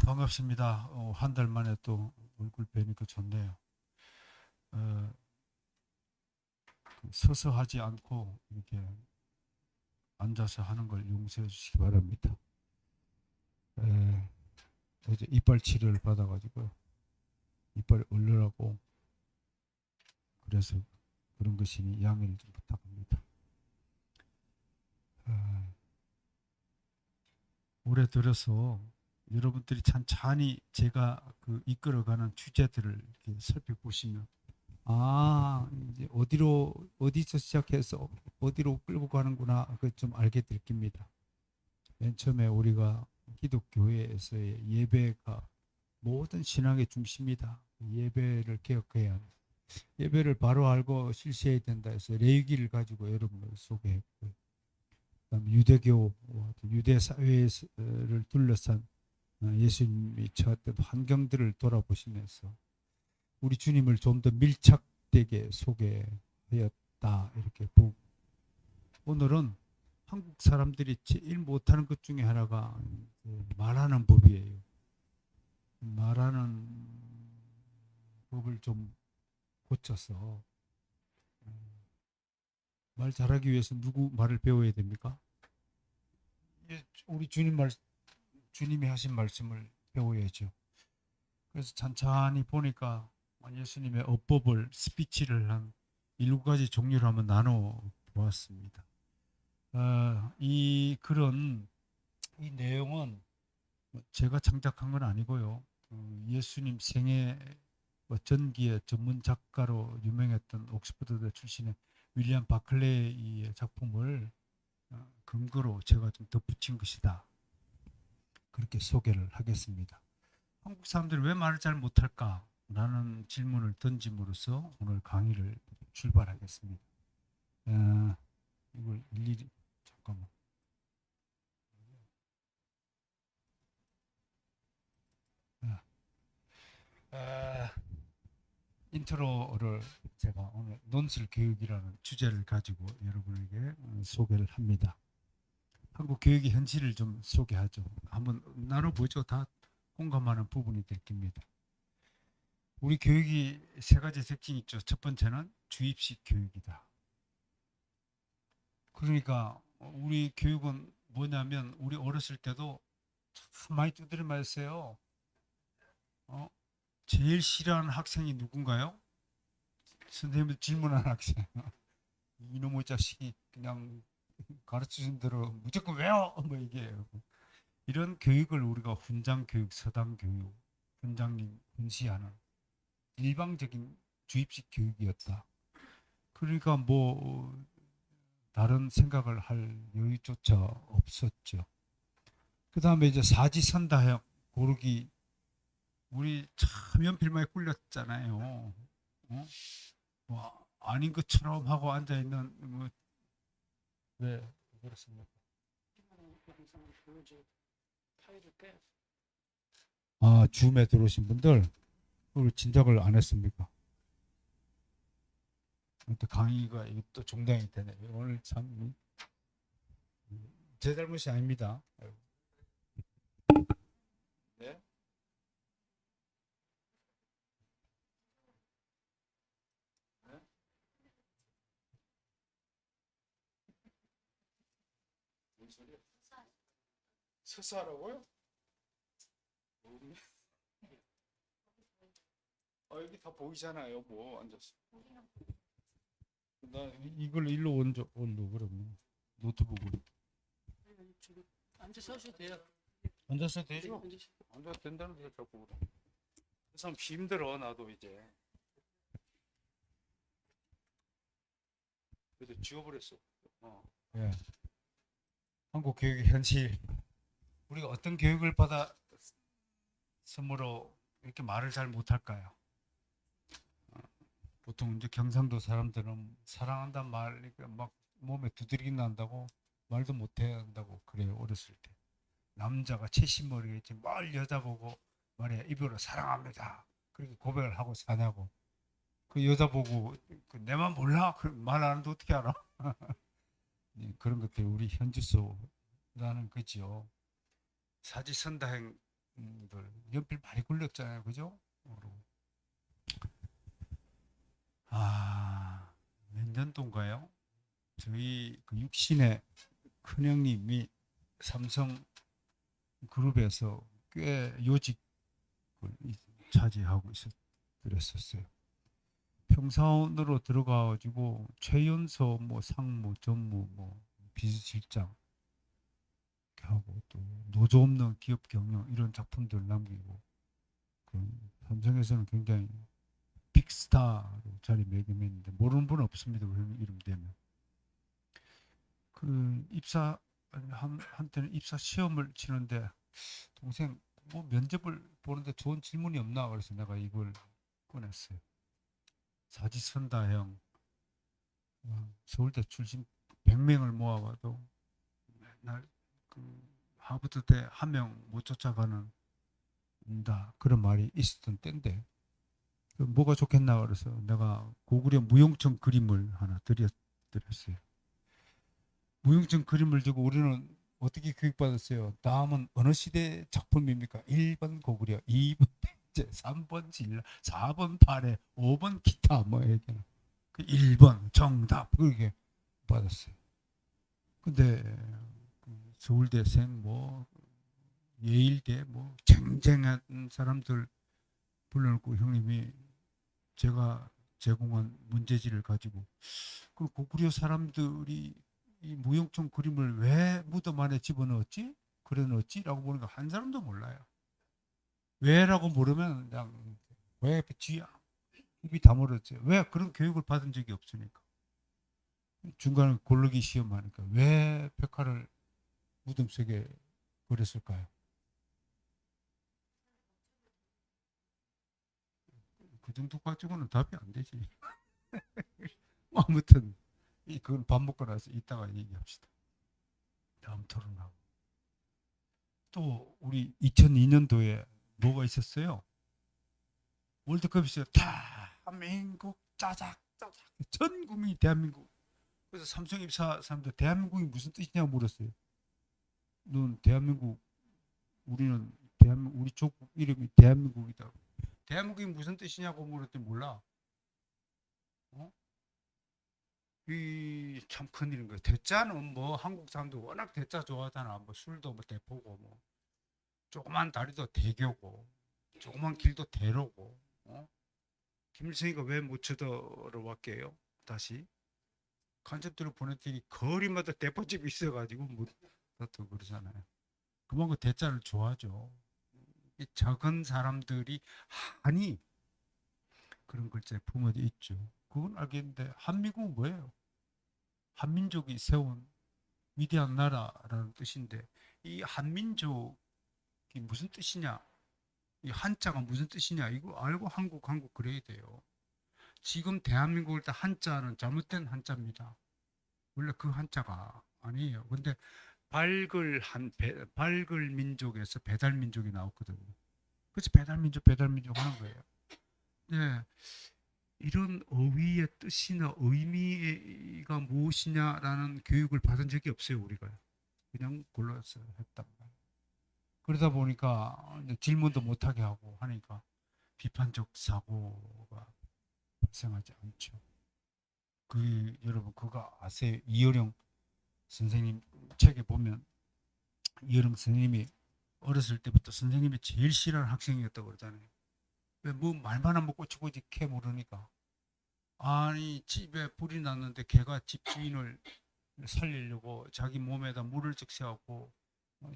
반갑습니다. 한 달 만에 또 얼굴 뵈니까 좋네요. 어, 서서 하지 않고 이렇게 앉아서 하는 걸 용서해 주시기 바랍니다. 어제 이빨 치료를 받아가지고 이빨이 얼려라고 그래서 그런 것이니 양해를 좀 부탁합니다. 어, 올해 들어서 여러분들이 찬찬히 제가 그 이끌어가는 주제들을 이렇게 살펴보시면 이제 어디서 시작해서 어디로 끌고 가는구나 그 좀 알게 될 겁니다. 맨 처음에 우리가 기독교회에서의 예배가 모든 신앙의 중심이다. 예배를 개혁해야 한다. 예배를 바로 알고 실시해야 된다 해서 레위기를 가지고 여러분을 소개했고요. 그다음 유대교, 유대 사회를 둘러싼 예수님이 처했던 환경들을 돌아보시면서 우리 주님을 좀 더 밀착되게 소개하였다 이렇게 보고 오늘은 한국 사람들이 제일 못하는 것 중에 하나가 말하는 법이에요. 말하는 법을 좀 고쳐서 말 잘하기 위해서 누구 말을 배워야 됩니까? 우리 주님이 하신 말씀을 배워야죠. 그래서 찬찬히 보니까 예수님의 어법을 스피치를 한 7가지 종류로 한번 나눠 보았습니다. 이 글은 이 내용은 제가 창작한 건 아니고요. 예수님 생애 전기의 전문 작가로 유명했던 옥스퍼드 출신의 윌리엄 바클레이의 작품을 근거로 제가 좀 덧붙인 것이다. 그렇게 소개를 하겠습니다. 한국 사람들이 왜 말을 잘 못할까? 라는 질문을 던짐으로써 오늘 강의를 출발하겠습니다. 이걸 일일이 잠깐만. 아, 인트로를 제가 오늘 논술 교육이라는 주제를 가지고 여러분에게 소개를 합니다. 한국 교육의 현실을 좀 소개하죠. 한번 나눠보죠. 다 공감하는 부분이 될 겁니다. 우리 교육이 3가지 특징이 있죠. 첫 번째는 주입식 교육이다. 그러니까 우리 교육은 뭐냐면 우리 어렸을 때도 참 많이 두드려 맞았어요. 어? 제일 싫어하는 학생이 누군가요? 선생님들 질문하는 학생. 이놈의 자식이 그냥 가르치신 대로 무조건 외워 뭐 이게 이런 교육을 우리가 훈장 교육, 서당 교육, 훈장님 훈시하는 일방적인 주입식 교육이었다. 그러니까 뭐 다른 생각을 할 여유조차 없었죠. 그 다음에 이제 사지선다형 고르기 우리 참 연필 많이 굴렸잖아요. 어? 뭐 아닌 것처럼 하고 앉아 있는 왜 그렇습니까? 줌에 들어오신 분들 그걸 진작을 안 했습니까? 또 강의가 또 중단이 되네. 오늘 참 제 잘못이 아닙니다. 네? 네? 뭔 소리야? 서사라고요? 여기 다 보이잖아요. 뭐 앉았어. 나 이걸 일로 올려 그러면 노트북으로. 앉아서 하셔도 돼요. 앉아서 되죠? 앉아도 된다는 데 자꾸 그래. 그래서 힘들어 나도 이제. 그래도 지워버렸어. 예. 한국 교육의 현실. 우리가 어떤 교육을 받았으므로 이렇게 말을 잘 못할까요? 보통 이제 경상도 사람들은 사랑한다는 말 이렇게 막 몸에 두드러기 난다고 말도 못해야 한다고 그래요 어렸을 때. 남자가 채신머리겠지 뭘 여자 보고 말이야 입으로 사랑합니다. 그렇게 고백을 하고 사냐고. 그 여자 보고 내만 몰라? 말 안 하는데 어떻게 알아? 예, 그런 것들이 우리 현주소라는 거지요. 사지선다행 연필 많이 굴렸잖아요, 그죠? 몇 년도인가요? 저희 그 육신의 큰형님이 삼성 그룹에서 꽤 요직을 차지하고 그랬었어요. 평사원으로 들어가가지고 최연소 뭐 상무, 전무, 뭐 비서실장 하고 또 노조 없는 기업 경영 이런 작품들 남기고 그 삼성에서는 굉장히 빅스타로 자리매김했는데 모르는 분은 없습니다. 그런 이름 되면 그 입사 한때는 입사 시험을 치는데 동생 뭐 면접을 보는데 좋은 질문이 없나 그래서 내가 이걸 꺼냈어요. 사지선다형 서울대 출신 100명을 모아봐도 맨날 그 하버드대 한 명 못 쫓아가는 다 그런 말이 있었던 때인데 그 뭐가 좋겠나 그래서 내가 고구려 무용청 그림을 하나 드렸어요. 무용청 그림을 주고 우리는 어떻게 교육받았어요? 다음은 어느 시대 작품입니까? 1번 고구려, 2번 백제, 3번 진라, 4번 발해, 5번 기타 뭐 얘기는 그 1번 정답 그렇게 받았어요. 근데 그 서울대생 뭐 예일대 뭐 쟁쟁한 사람들 불러놓고 형님이 제가 제공한 문제지를 가지고 그 고구려 사람들이 이 무용청 그림을 왜 무덤 안에 집어넣었지? 그래 넣었지? 라고 보니까 한 사람도 몰라요. 왜라고 물으면 그냥 왜 뒤야? 입이 다물었어요. 왜 그런 교육을 받은 적이 없으니까. 중간에 고르기 시험하니까 왜 백화를 무덤 속에 그랬을까요? 그 정도 가지고는 답이 안 되지. 아무튼 그건 밥 먹고 나서 이따가 얘기합시다. 다음 토론하고. 또 우리 2002년도에 뭐가 있었어요? 월드컵이 있어요. 대한민국 짜작 짜작 전 국민이 대한민국. 그래서 삼성 입사 사람들 대한민국이 무슨 뜻이냐고 물었어요. 넌 대한민국 우리는 대한민국 우리 족국 이름이 대한민국이다. 대한민국이 무슨 뜻이냐고 물었더니 몰라. 어? 이 참 큰일인 거예요. 대자는 뭐 한국 사람들 워낙 대자 좋아하잖아. 뭐 술도 뭐 대포고 뭐 조그만 다리도 대교고 조그만 길도 대로고. 김일성이가 왜 못 쳐들어왔게요? 다시 간첩들을 보냈더니 거리마다 대포집이 있어가지고 또 그러잖아요. 그만큼 대자를 좋아하죠. 이 작은 사람들이 한이 그런 글자에 품어져 있죠. 그건 알겠는데 한미국은 뭐예요? 한민족이 세운 위대한 나라라는 뜻인데 이 한민족이 무슨 뜻이냐? 이 한자가 무슨 뜻이냐? 이거 알고 한국 그래야 돼요. 지금 대한민국을 때 한자는 잘못된 한자입니다. 원래 그 한자가 아니에요. 근데 발글 민족에서 배달 민족이 나왔거든요. 그래서 배달 민족 하는 거예요. 네. 이런 어휘의 뜻이나 의미가 무엇이냐라는 교육을 받은 적이 없어요, 우리가. 그냥 골라서 했단 말이에요. 그러다 보니까 질문도 못하게 하고 하니까 비판적 사고가 발생하지 않죠. 여러분 그거 아세요? 이어령 선생님 책에 보면 이어령 선생님이 어렸을 때부터 선생님이 제일 싫어하는 학생이었다고 그러잖아요. 왜 뭐 말만 하면 꼬치꼬치 캐 모르니까. 아니 집에 불이 났는데 걔가 집주인을 살리려고 자기 몸에다 물을 적셔갖고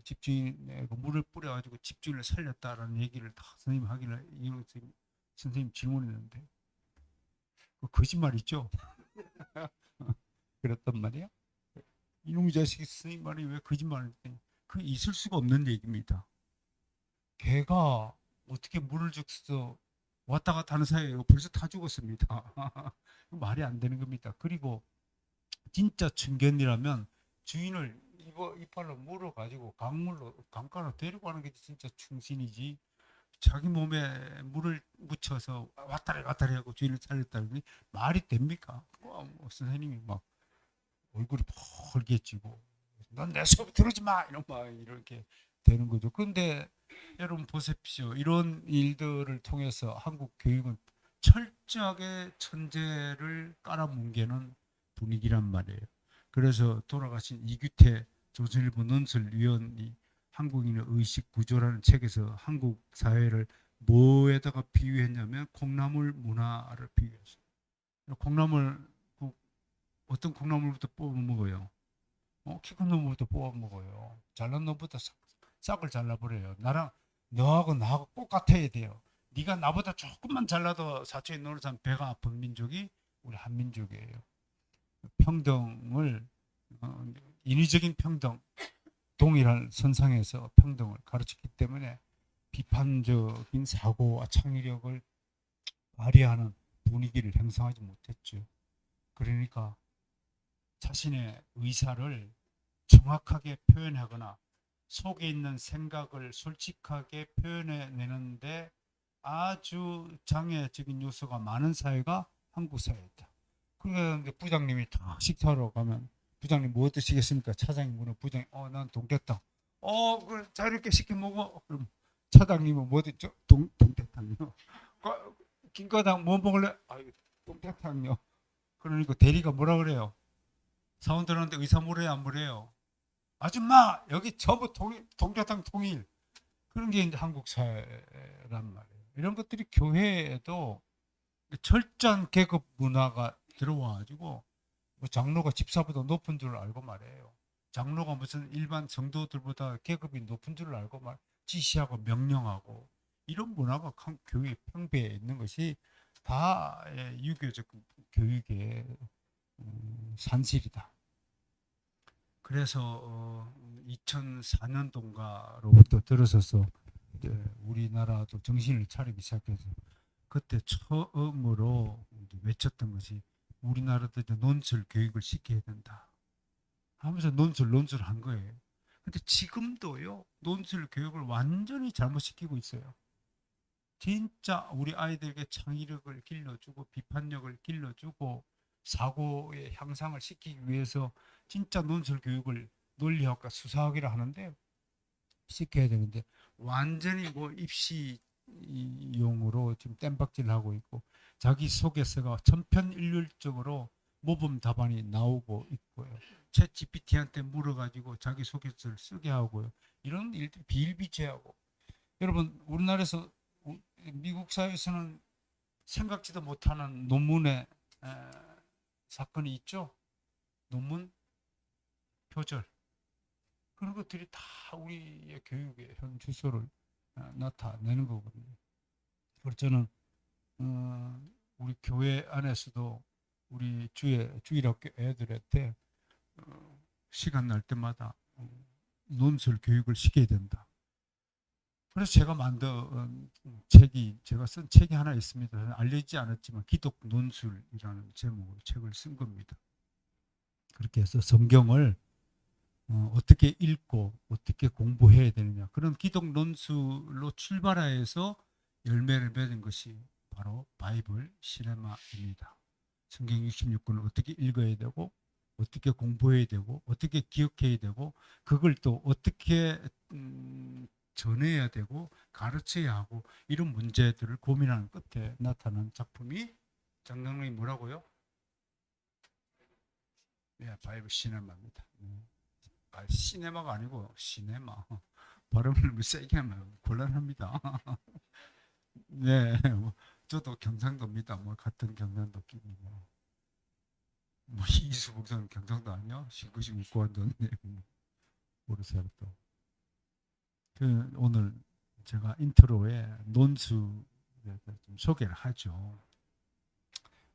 집주인에 물을 뿌려가지고 집주인을 살렸다라는 얘기를 다 선생님 하기를 이어령 선생님 질문했는데 그 거짓말이죠. 그랬단 말이야. 이놈의 자식이 선생님 말이 왜 거짓말을 했더니 그 있을 수가 없는 얘기입니다. 개가 어떻게 물을 적셔서 왔다 갔다 하는 사이에 벌써 다 죽었습니다. 말이 안 되는 겁니다. 그리고 진짜 충견이라면 주인을 이빨로 물어가지고 강가로 데리고 가는 게 진짜 충신이지. 자기 몸에 물을 묻혀서 왔다리 갔다리 하고 주인을 살렸다니 말이 됩니까? 뭐 선생님이 막 얼굴이 펄개지고 넌 내 수업 들으지 마 이런 막 이렇게 되는 거죠. 그런데 여러분 보십시오. 이런 일들을 통해서 한국 교육은 철저하게 천재를 깔아뭉개는 분위기란 말이에요. 그래서 돌아가신 이규태 조선일보 논설위원이 한국인의 의식 구조라는 책에서 한국 사회를 뭐에다가 비유했냐면 콩나물 문화를 비유했어요. 콩나물, 어떤 콩나물부터 뽑아 먹어요? 키 큰 놈부터 뽑아 먹어요. 잘난 놈부터 싹을 잘라버려요. 너하고 나하고 똑같아야 돼요. 네가 나보다 조금만 잘라도 사초에 노는 사람 배가 아픈 민족이 우리 한민족이에요. 평등을 인위적인 평등, 동일한 선상에서 평등을 가르쳤기 때문에 비판적인 사고와 창의력을 발휘하는 분위기를 형성하지 못했죠. 그러니까 자신의 의사를 정확하게 표현하거나 속에 있는 생각을 솔직하게 표현해내는데 아주 장애적인 요소가 많은 사회가 한국 사회였다. 그러니까 부장님이 딱 식사하러 가면 부장님 뭐 드시겠습니까? 차장님 물어 부장님 난 동태탕. 그래 잘 이렇게 시켜 먹어. 그럼 차장님은 뭐 드죠? 동태탕요. 김과장 뭐 먹을래? 동태탕요. 그러니까 대리가 뭐라 그래요? 사원들한테 의사 물어야 안 물어요? 아줌마 여기 전부 동태탕 통일. 그런 게 이제 한국 사회란 말이에요. 이런 것들이 교회에도 철저한 계급 문화가 들어와가지고 뭐 장로가 집사보다 높은 줄 알고 말이에요. 장로가 무슨 일반 성도들보다 계급이 높은 줄 알고 지시하고 명령하고 이런 문화가 교회 평배에 있는 것이 다 유교적 교육의 산실이다. 그래서 2004년도인가로부터 들어서서 우리나라도 정신을 차리기 시작해서 그때 처음으로 외쳤던 것이 우리나라도 논술 교육을 시켜야 된다 하면서 논술한 거예요. 근데 지금도요 논술 교육을 완전히 잘못시키고 있어요. 진짜 우리 아이들에게 창의력을 길러주고 비판력을 길러주고 사고의 향상을 시키기 위해서 진짜 논술 교육을 논리학과 수사학이라 하는데 시켜야 되는데 완전히 뭐 입시용으로 지금 땜박질을 하고 있고 자기 속에서가 천편일률적으로 모범 답안이 나오고 있고요. 챗 GPT한테 물어가지고 자기 속에서를 쓰게 하고요. 이런 일들이 비일비재하고 여러분 우리나라에서 미국 사회에서는 생각지도 못하는 논문의 사건이 있죠. 논문 표절 그런 것들이 다 우리의 교육의 현 주소를 나타내는 거거든요. 그래서 저는 우리 교회 안에서도 우리 주일학교 애들한테 시간 날 때마다 논술 교육을 시켜야 된다. 그래서 제가 제가 쓴 책이 하나 있습니다. 알려지지 않았지만 기독 논술이라는 제목으로 책을 쓴 겁니다. 그렇게 해서 성경을 어떻게 읽고 어떻게 공부해야 되느냐 그런 기독 논술로 출발해서 열매를 맺은 것이 바로 바이블 시네마입니다. 성경 66권을 어떻게 읽어야 되고 어떻게 공부해야 되고 어떻게 기억해야 되고 그걸 또 어떻게 전해야 되고 가르쳐야 하고 이런 문제들을 고민하는 끝에 나타난 작품이 장강릉이 뭐라고요? 네, 바이블 시네마입니다. 시네마가 아니고 시네마. 발음을 세게 하면 곤란합니다. 네, 저도 경상도입니다. 같은 경상도 끼고 이수복사는 경상도 아니야? 그것이 웃고 왔는데 모르세요 또. 오늘 제가 인트로에 논수 좀 소개를 하죠.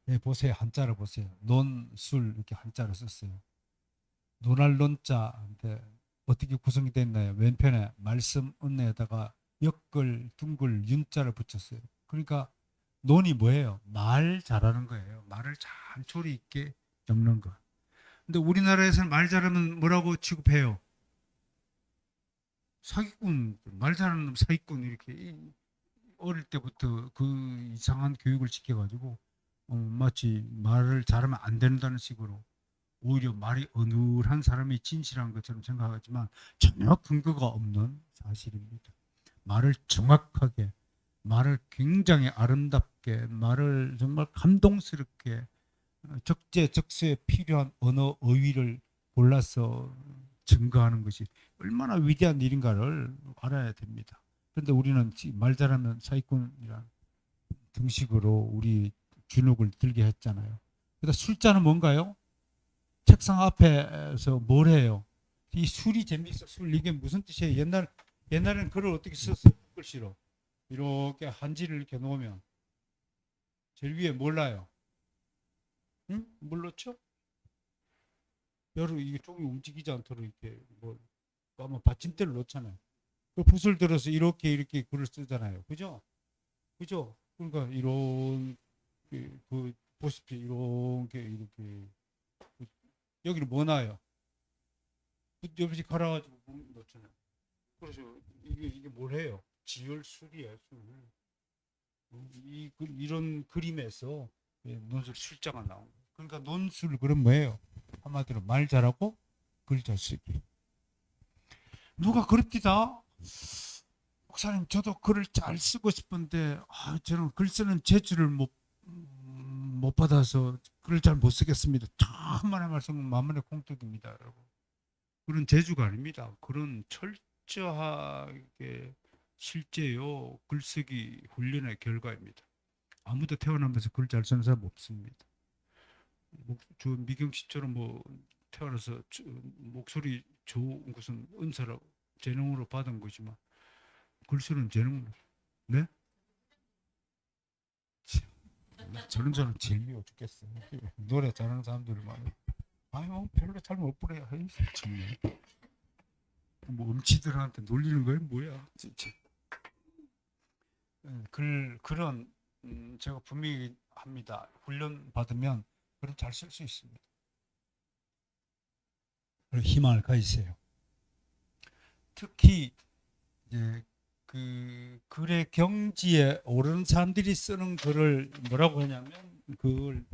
네, 보세요. 한자를 보세요. 논술 이렇게 한자를 썼어요. 논할 논자인데 어떻게 구성이 됐나요? 왼편에 말씀 은에다가 역글, 둥글, 윤자를 붙였어요. 그러니까 논이 뭐예요? 말 잘하는 거예요. 말을 잘 조리 있게 적는 거. 근데 우리나라에서는 말 잘하면 뭐라고 취급해요? 사기꾼, 말 잘하는 사기꾼 이렇게 어릴 때부터 그 이상한 교육을 시켜가지고 마치 말을 잘하면 안 된다는 식으로 오히려 말이 어눌한 사람이 진실한 것처럼 생각하지만 전혀 근거가 없는 사실입니다. 말을 정확하게, 말을 굉장히 아름답게, 말을 정말 감동스럽게 적재적소에 필요한 언어 어휘를 골라서 증거하는 것이 얼마나 위대한 일인가를 알아야 됩니다. 그런데 우리는 말 잘하면 사기꾼이란 등식으로 우리 주눅을 들게 했잖아요. 그래서 술자는 뭔가요? 책상 앞에서 뭘 해요? 이 술이 재밌어. 술 이게 무슨 뜻이에요? 옛날에는 글을 어떻게 썼어요? 글씨로 이렇게 한지를 이렇게 놓으면 제일 위에 몰라요. 응? 뭘 넣죠? 여러 이게 종이 움직이지 않도록 이렇게 뭐 아마 받침대를 놓잖아요. 그 붓을 들어서 이렇게 글을 쓰잖아요. 그죠? 그죠? 그러니까 이런 그 보십시오. 이렇게 여기를 뭐 놔요? 붓 옆에 갈아가지고 놓잖아요. 그래서 이게 뭘 해요? 지혈술이에요. 술. 이런 그림에서 논술 술자가 나온 거예요. 그러니까 논술 그럼 뭐예요? 한마디로 말 잘하고 글 잘 쓰기. 누가 그럽디다. 목사님 저도 글을 잘 쓰고 싶은데 저는 글 쓰는 재주를 못 받아서 글을 잘 못 쓰겠습니다. 천만의 말씀은 만만의 공덕입니다. 여러분. 그런 재주가 아닙니다. 그런 철저하게 실제요 글쓰기 훈련의 결과입니다. 아무도 태어나면서 글 잘 쓰는 사람 없습니다. 저 미경 씨처럼 뭐 태어나서 목소리 좋은 것은 은사라고 재능으로 받은 거지만 글쓰는 재능. 네? 저런 사람 제일 미워 죽겠어. 노래 잘하는 사람들 많아. 아유 별로 잘 못 부려요. 정말 뭐 음치들한테 놀리는 거예요 뭐야 진짜. 그런 제가 분명히 합니다. 훈련 받으면 글을 잘 쓸 수 있습니다. 그리고 희망을 가지세요. 특히 이제 그 글의 경지에 오른 사람들이 쓰는 글을 뭐라고 하냐면 그걸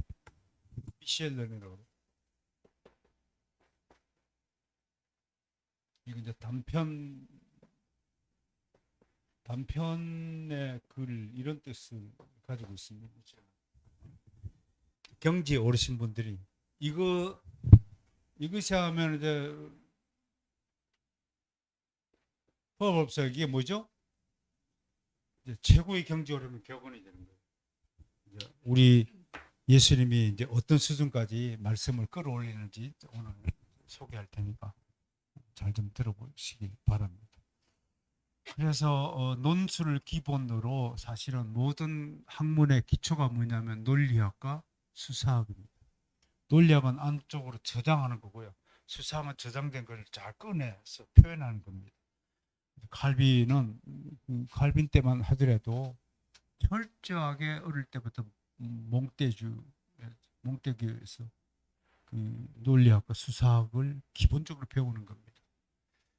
미셸런이라고. 이거 이제 단편의 글 이런 뜻을 가지고 있습니다. 경지에 오르신 분들이 이것이 하면 이제 법없어요. 이게 뭐죠? 이제 최고의 경지에 오르면 격언이 되는 거예요. 이제 우리 예수님이 이제 어떤 수준까지 말씀을 끌어올리는지 오늘 소개할 테니까 잘 좀 들어보시기 바랍니다. 그래서 논술을 기본으로 사실은 모든 학문의 기초가 뭐냐면 논리학과 수사학입니다. 논리학은 안쪽으로 저장하는 거고요. 수사학은 저장된 것을 잘 꺼내서 표현하는 겁니다. 칼빈은 칼빈 때만 하더라도 철저하게 어릴 때부터 몽떼주에서 그 논리학과 수사학을 기본적으로 배우는 겁니다.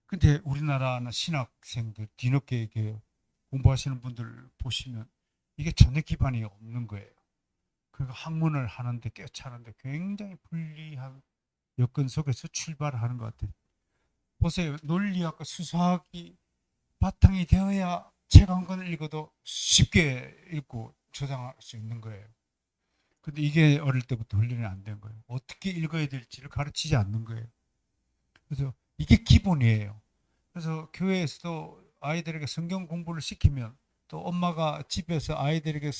근데 우리나라는 신학생들 뒤늦게 공부하시는 분들 보시면 이게 전혀 기반이 없는 거예요. 그러니까 학문을 하는데 꿰차는데 굉장히 불리한 여건 속에서 출발하는 것 같아요. 보세요. 논리학과 수사학이 바탕이 되어야 책 한 권을 읽어도 쉽게 읽고 저장할 수 있는 거예요. 근데 이게 어릴 때부터 훈련이 안 된 거예요. 어떻게 읽어야 될지를 가르치지 않는 거예요. 그래서 이게 기본이에요. 그래서 교회에서도 아이들에게 성경 공부를 시키면 또 엄마가 집에서 아이들에게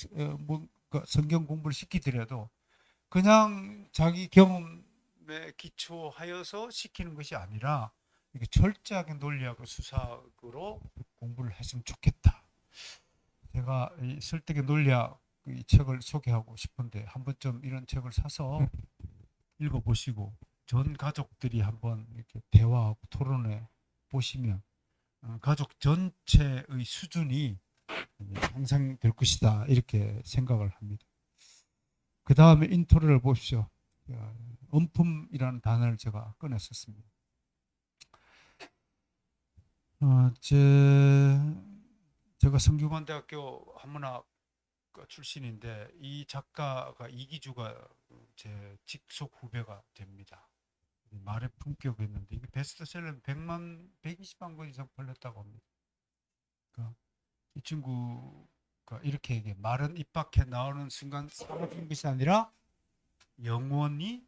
성경 공부를 시키더라도 그냥 자기 경험에 기초하여서 시키는 것이 아니라 이게 철저하게 논리하고 수사학으로 공부를 했으면 좋겠다. 제가 이 설득의 논리학 이 책을 소개하고 싶은데 한 번쯤 이런 책을 사서 읽어보시고 전 가족들이 한번 이렇게 대화하고 토론해 보시면 가족 전체의 수준이 향상될 것이다 이렇게 생각을 합니다. 그 다음에 인트로를 보십시오. 엄품이라는 단어를 제가 꺼냈었습니다. 제가 성균관대학교 한문학 출신인데 이 작가가 이기주가 제 직속 후배가 됩니다. 말의 품격이 있는데 이게 베스트셀러는 120만 권 이상 팔렸다고 합니다. 그러니까 이 친구가 이렇게 얘기해. 말은 입 밖에 나오는 순간 사라진 것이 아니라 영원히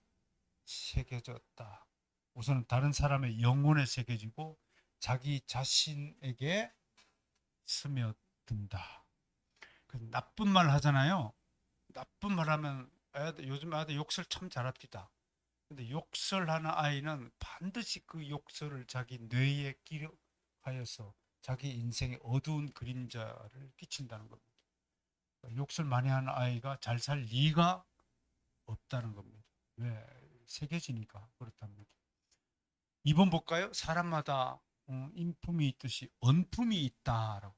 새겨졌다. 우선 다른 사람의 영혼에 새겨지고 자기 자신에게 스며든다. 나쁜 말 하잖아요. 나쁜 말 하면 요즘 아이들 욕설 참 잘합니다. 근데 욕설하는 아이는 반드시 그 욕설을 자기 뇌에 기록하여서 자기 인생의 어두운 그림자를 끼친다는 겁니다. 욕설 많이 하는 아이가 잘 살 리가 없다는 겁니다. 왜? 새겨지니까 그렇답니다. 2번 볼까요? 사람마다 인품이 있듯이 언품이 있다라고.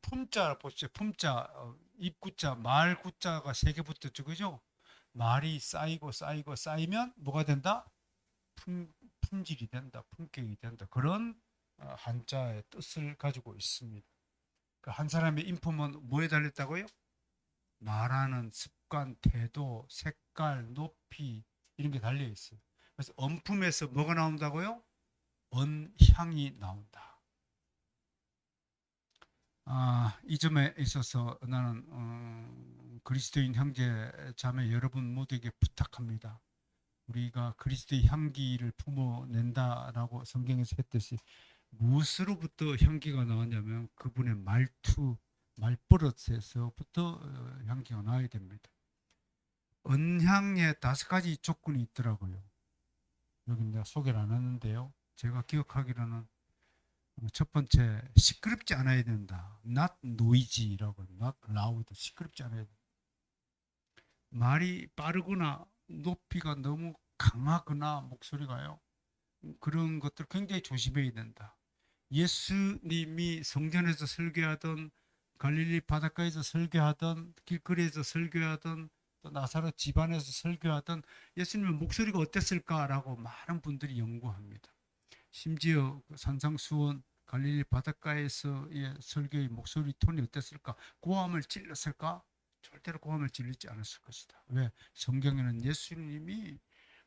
품자 보세요. 품자, 입구자, 말구자가 3개 붙었죠. 그죠? 말이 쌓이고 쌓이고 쌓이면 뭐가 된다? 품질이 된다. 품격이 된다. 그런 한자의 뜻을 가지고 있습니다. 한 사람의 인품은 뭐에 달렸다고요? 말하는 습관, 태도, 색깔, 높이 이런 게 달려 있어요. 그래서 언품에서 뭐가 나온다고요? 언향이 나온다. 이 점에 있어서 나는 그리스도인 형제 자매 여러분 모두에게 부탁합니다. 우리가 그리스도의 향기를 품어낸다라고 성경에서 했듯이 무엇으로부터 향기가 나왔냐면 그분의 말투, 말버릇에서부터 향기가 나야 됩니다. 언향에 5가지 조건이 있더라고요. 여기 내가 소개를 안 했는데요. 제가 기억하기로는 첫 번째, 시끄럽지 않아야 된다. Not noisy라고, not loud. 시끄럽지 않아야 된다. 말이 빠르거나 높이가 너무 강하거나 목소리가요. 그런 것들 굉장히 조심해야 된다. 예수님이 성전에서 설교하던 갈릴리 바닷가에서 설교하던 길거리에서 설교하던 또 나사렛 집안에서 설교하던 예수님의 목소리가 어땠을까라고 많은 분들이 연구합니다. 심지어 산상수원 갈릴리 바닷가에서의 설교의 목소리 톤이 어땠을까? 고함을 찔렀을까? 절대로 고함을 찔리지 않았을 것이다. 왜? 성경에는 예수님이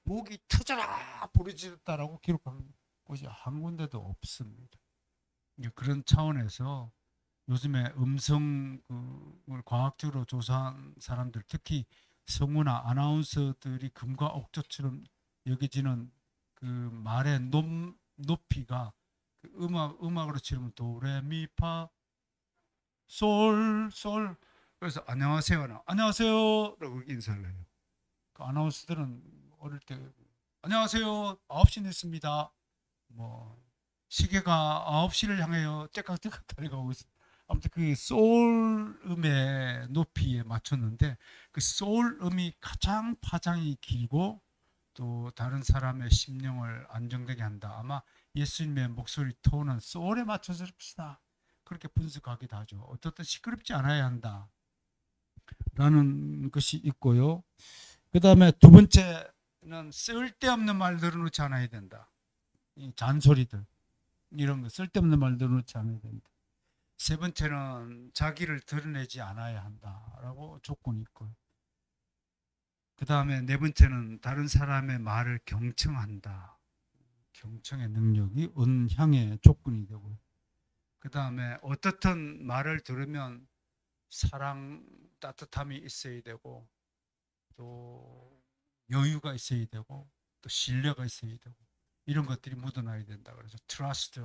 목이 터져라 부르짖었다라고 기록한 곳이 한 군데도 없습니다. 그런 차원에서 요즘에 음성을 과학적으로 조사한 사람들, 특히 성우나 아나운서들이 금과 옥조처럼 여겨지는 그 말의 높이가 그 음악으로 치면 도레미파 솔 그래서 안녕하세요 안녕하세요라고 인사를 해요. 그 아나운서들은 어릴 때 안녕하세요 9시 냈습니다. 뭐 시계가 9시를 향해요. 떼깍떼깍 달려가고 있어요. 아무튼 그 소울 음의 높이에 맞췄는데 그 소울 음이 가장 파장이 길고 또 다른 사람의 심령을 안정되게 한다. 아마 예수님의 목소리 톤은 소울에 맞춰서 럽시다. 그렇게 분석하기도 하죠. 어떻든 시끄럽지 않아야 한다. 라는 것이 있고요. 그 다음에 두 번째는 쓸데없는 말 늘어놓지 않아야 된다. 이 잔소리들 이런 거 쓸데없는 말 늘어놓지 않아야 된다. 세 번째는 자기를 드러내지 않아야 한다라고 조건이 있고요. 그 다음에 네 번째는 다른 사람의 말을 경청한다. 경청의 능력이 언향의 조건이 되고요. 그 다음에 어떻든 말을 들으면 사랑, 따뜻함이 있어야 되고 또 여유가 있어야 되고 또 신뢰가 있어야 되고 이런 것들이 묻어나야 된다. 그래서 trust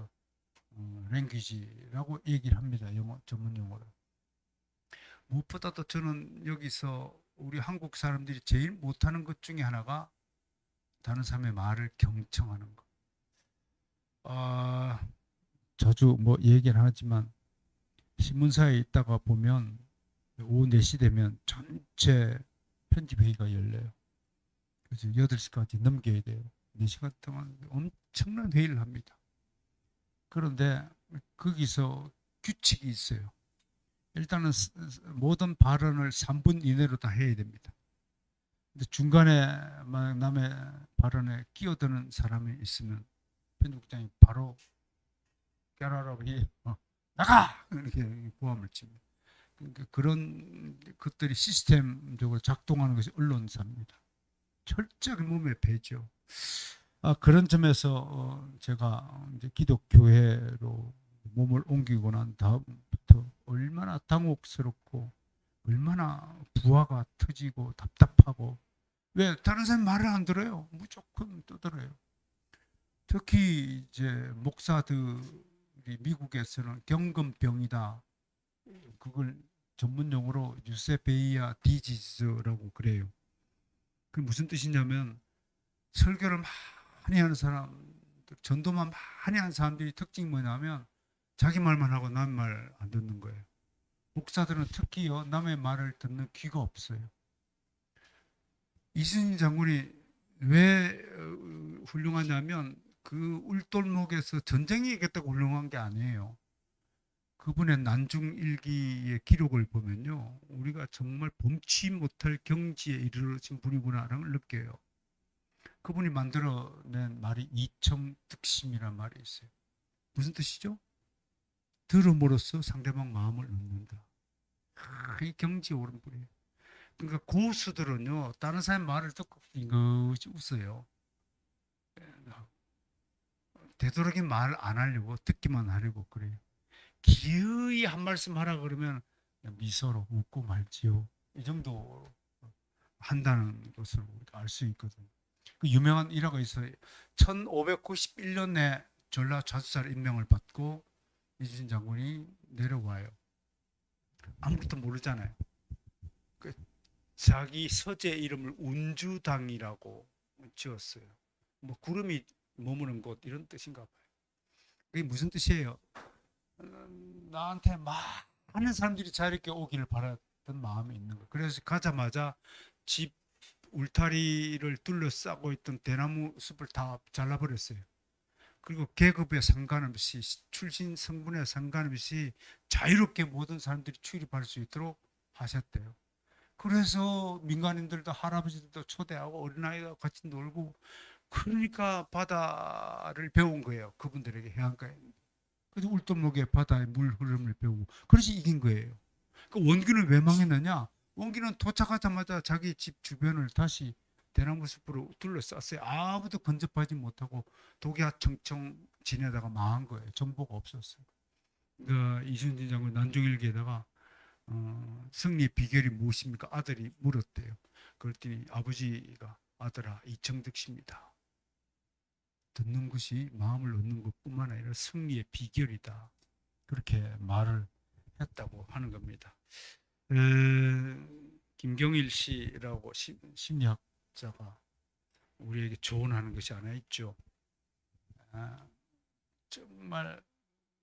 language라고 얘기를 합니다. 영어 전문 용어로. 무엇보다도 저는 여기서 우리 한국 사람들이 제일 못하는 것 중에 하나가 다른 사람의 말을 경청하는 것. 자주 뭐 얘기를 하지만 신문사에 있다가 보면 오후 4시 되면 전체 편집회의가 열려요. 그래서 8시까지 넘겨야 돼요. 4시간 동안 엄청난 회의를 합니다. 그런데 거기서 규칙이 있어요. 일단은 모든 발언을 3분 이내로 다 해야 됩니다. 근데 중간에 남의 발언에 끼어드는 사람이 있으면 편집국장이 바로 깨라라고 나가! 이렇게 고함을 칩니다. 그러니까 그런 것들이 시스템적으로 작동하는 것이 언론사입니다. 철저하게 몸에 배죠. 그런 점에서 제가 이제 기독교회로 몸을 옮기고 난 다음부터 얼마나 당혹스럽고 얼마나 부하가 터지고 답답하고. 왜? 다른 사람 말을 안 들어요. 무조건 떠들어요. 특히 이제 목사들이 미국에서는 경건병이다. 그걸 전문 용어로 유세베이아 디지즈라고 그래요. 그 무슨 뜻이냐면 설교를 많이 하는 사람, 전도만 많이 하는 사람들이 특징이 뭐냐면 자기 말만 하고 남 말 안 듣는 거예요. 목사들은 특히요 남의 말을 듣는 귀가 없어요. 이순신 장군이 왜 훌륭하냐면 그 울돌목에서 전쟁이 이겼다고 훌륭한 게 아니에요. 그분의 난중일기의 기록을 보면요, 우리가 정말 범치 못할 경지에 이르러진 분이구나를 느껴요. 그분이 만들어낸 말이 이청득심이란 말이 있어요. 무슨 뜻이죠? 들음으로써 상대방 마음을 얻는다. 이 경지에 오른 분이에요. 그러니까 고수들은요, 다른 사람 말을 듣고 이것이 웃어요. 되도록이면 말 안 하려고, 듣기만 하려고 그래요. 기어이 한 말씀 하라 그러면 미소로 웃고 말지요. 이 정도 한다는 것을 우리가 알 수 있거든요. 그 유명한 일화가 있어요. 1591년에 전라 좌수살 임명을 받고 이순신 장군이 내려와요. 아무것도 모르잖아요. 그 자기 서재 이름을 운주당이라고 지었어요. 뭐 구름이 머무는 곳 이런 뜻인가 봐요. 그게 무슨 뜻이에요? 나한테 많은 사람들이 자유롭게 오기를 바랐던 마음이 있는 거예요. 그래서 가자마자 집 울타리를 둘러싸고 있던 대나무 숲을 다 잘라버렸어요. 그리고 계급에 상관없이 출신 성분에 상관없이 자유롭게 모든 사람들이 출입할 수 있도록 하셨대요. 그래서 민간인들도 할아버지들도 초대하고 어린아이가 같이 놀고, 그러니까 바다를 배운 거예요. 그분들에게 해안가에. 그래서 울돌목에 바다의 물 흐름을 배우고 그래서 이긴 거예요. 그 원균은 왜 망했느냐? 원균은 도착하자마자 자기 집 주변을 다시 대나무 숲으로 둘러쌌어요. 아무도 근접하지 못하고 독야청청 지내다가 망한 거예요. 정보가 없었어요. 그 이순신 장군 난중일기에다가 승리의 비결이 무엇입니까? 아들이 물었대요. 그랬더니 아버지가 아들아 이청득십니다. 듣는 것이 마음을 얻는 것뿐만 아니라 승리의 비결이다. 그렇게 말을 했다고 하는 겁니다. 김경일 씨라고 심리학자가 우리에게 조언하는 것이 하나 있죠. 정말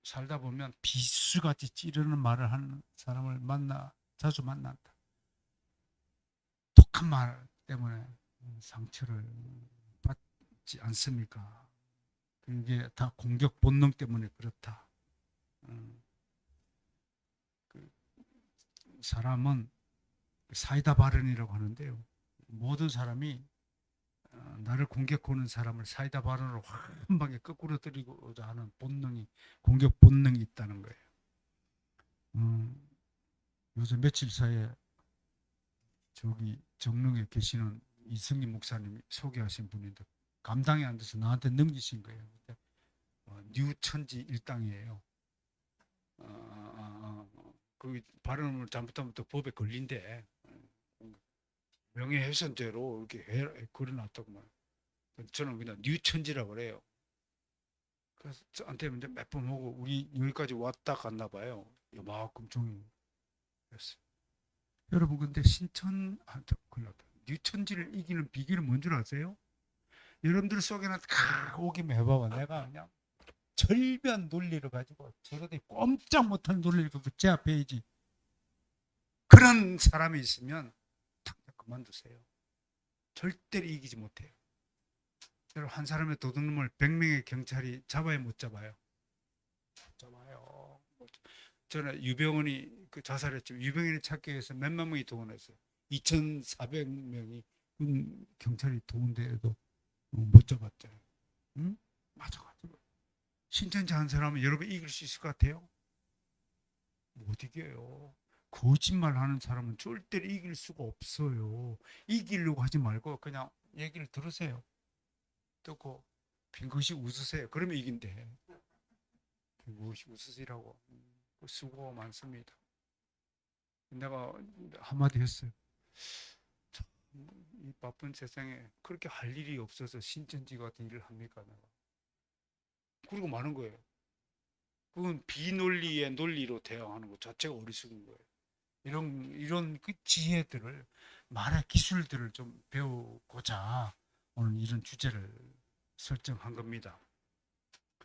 살다 보면 비수같이 찌르는 말을 하는 사람을 자주 만난다. 독한 말 때문에 상처를 받지 않습니까? 그게 다 공격 본능 때문에 그렇다. 사람은 사이다 발언이라고 하는데요. 모든 사람이 나를 공격하는 사람을 사이다 발언으로 한 방에 거꾸로 때리고자 하는 본능이, 공격 본능이 있다는 거예요. 요즘 며칠 사이에 저기 정릉에 계시는 이승기 목사님이 소개하신 분인데 감당이 안 돼서 나한테 넘기신 거예요. 뉴천지 일당이에요. 그 발언을 잘못하면 또 법에 걸린대. 명예훼손죄로 이렇게 걸어놨다고 말. 저는 그냥 뉴천지라고 그래요. 그래서 저한테 몇 번 오고 우리 여기까지 왔다 갔나 봐요. 요만큼 종이 였어요. 여러분 근데 뉴천지를 이기는 비결은 뭔 줄 아세요? 여러분들 속에는 오기만 해봐봐. 내가 그냥 절묘한 논리를 가지고 저러다 꼼짝 못하는 논리를 가지고 제 앞에 있지. 그런 사람이 있으면 당장 그만두세요. 절대로 이기지 못해요. 여러분 한 사람의 도둑놈을 100명의 경찰이 잡아야 못 잡아요. 못 잡아요. 저는 유병원이 자살했지만 유병원이 찾기 위해서 몇만 명이 동원했어요. 2,400명이 경찰이 동원돼도 못 잡았잖아요. 응? 맞아가지고 신천지 한 사람은 여러분 이길 수 있을 것 같아요? 못 이겨요. 거짓말하는 사람은 절대로 이길 수가 없어요. 이기려고 하지 말고 그냥 얘기를 들으세요. 듣고 빙긋이 웃으세요. 그러면 이긴대. 무엇이 웃으시라고. 수고가 많습니다. 내가 한마디 했어요. 참, 이 바쁜 세상에 그렇게 할 일이 없어서 신천지 같은 일을 합니까 내가. 그리고 많은 거예요. 그건 비논리의 논리로 대응하는 것 자체가 어리석은 거예요. 이런 그 지혜들을, 말의 기술들을 좀 배우고자 오늘 이런 주제를 설정한 겁니다.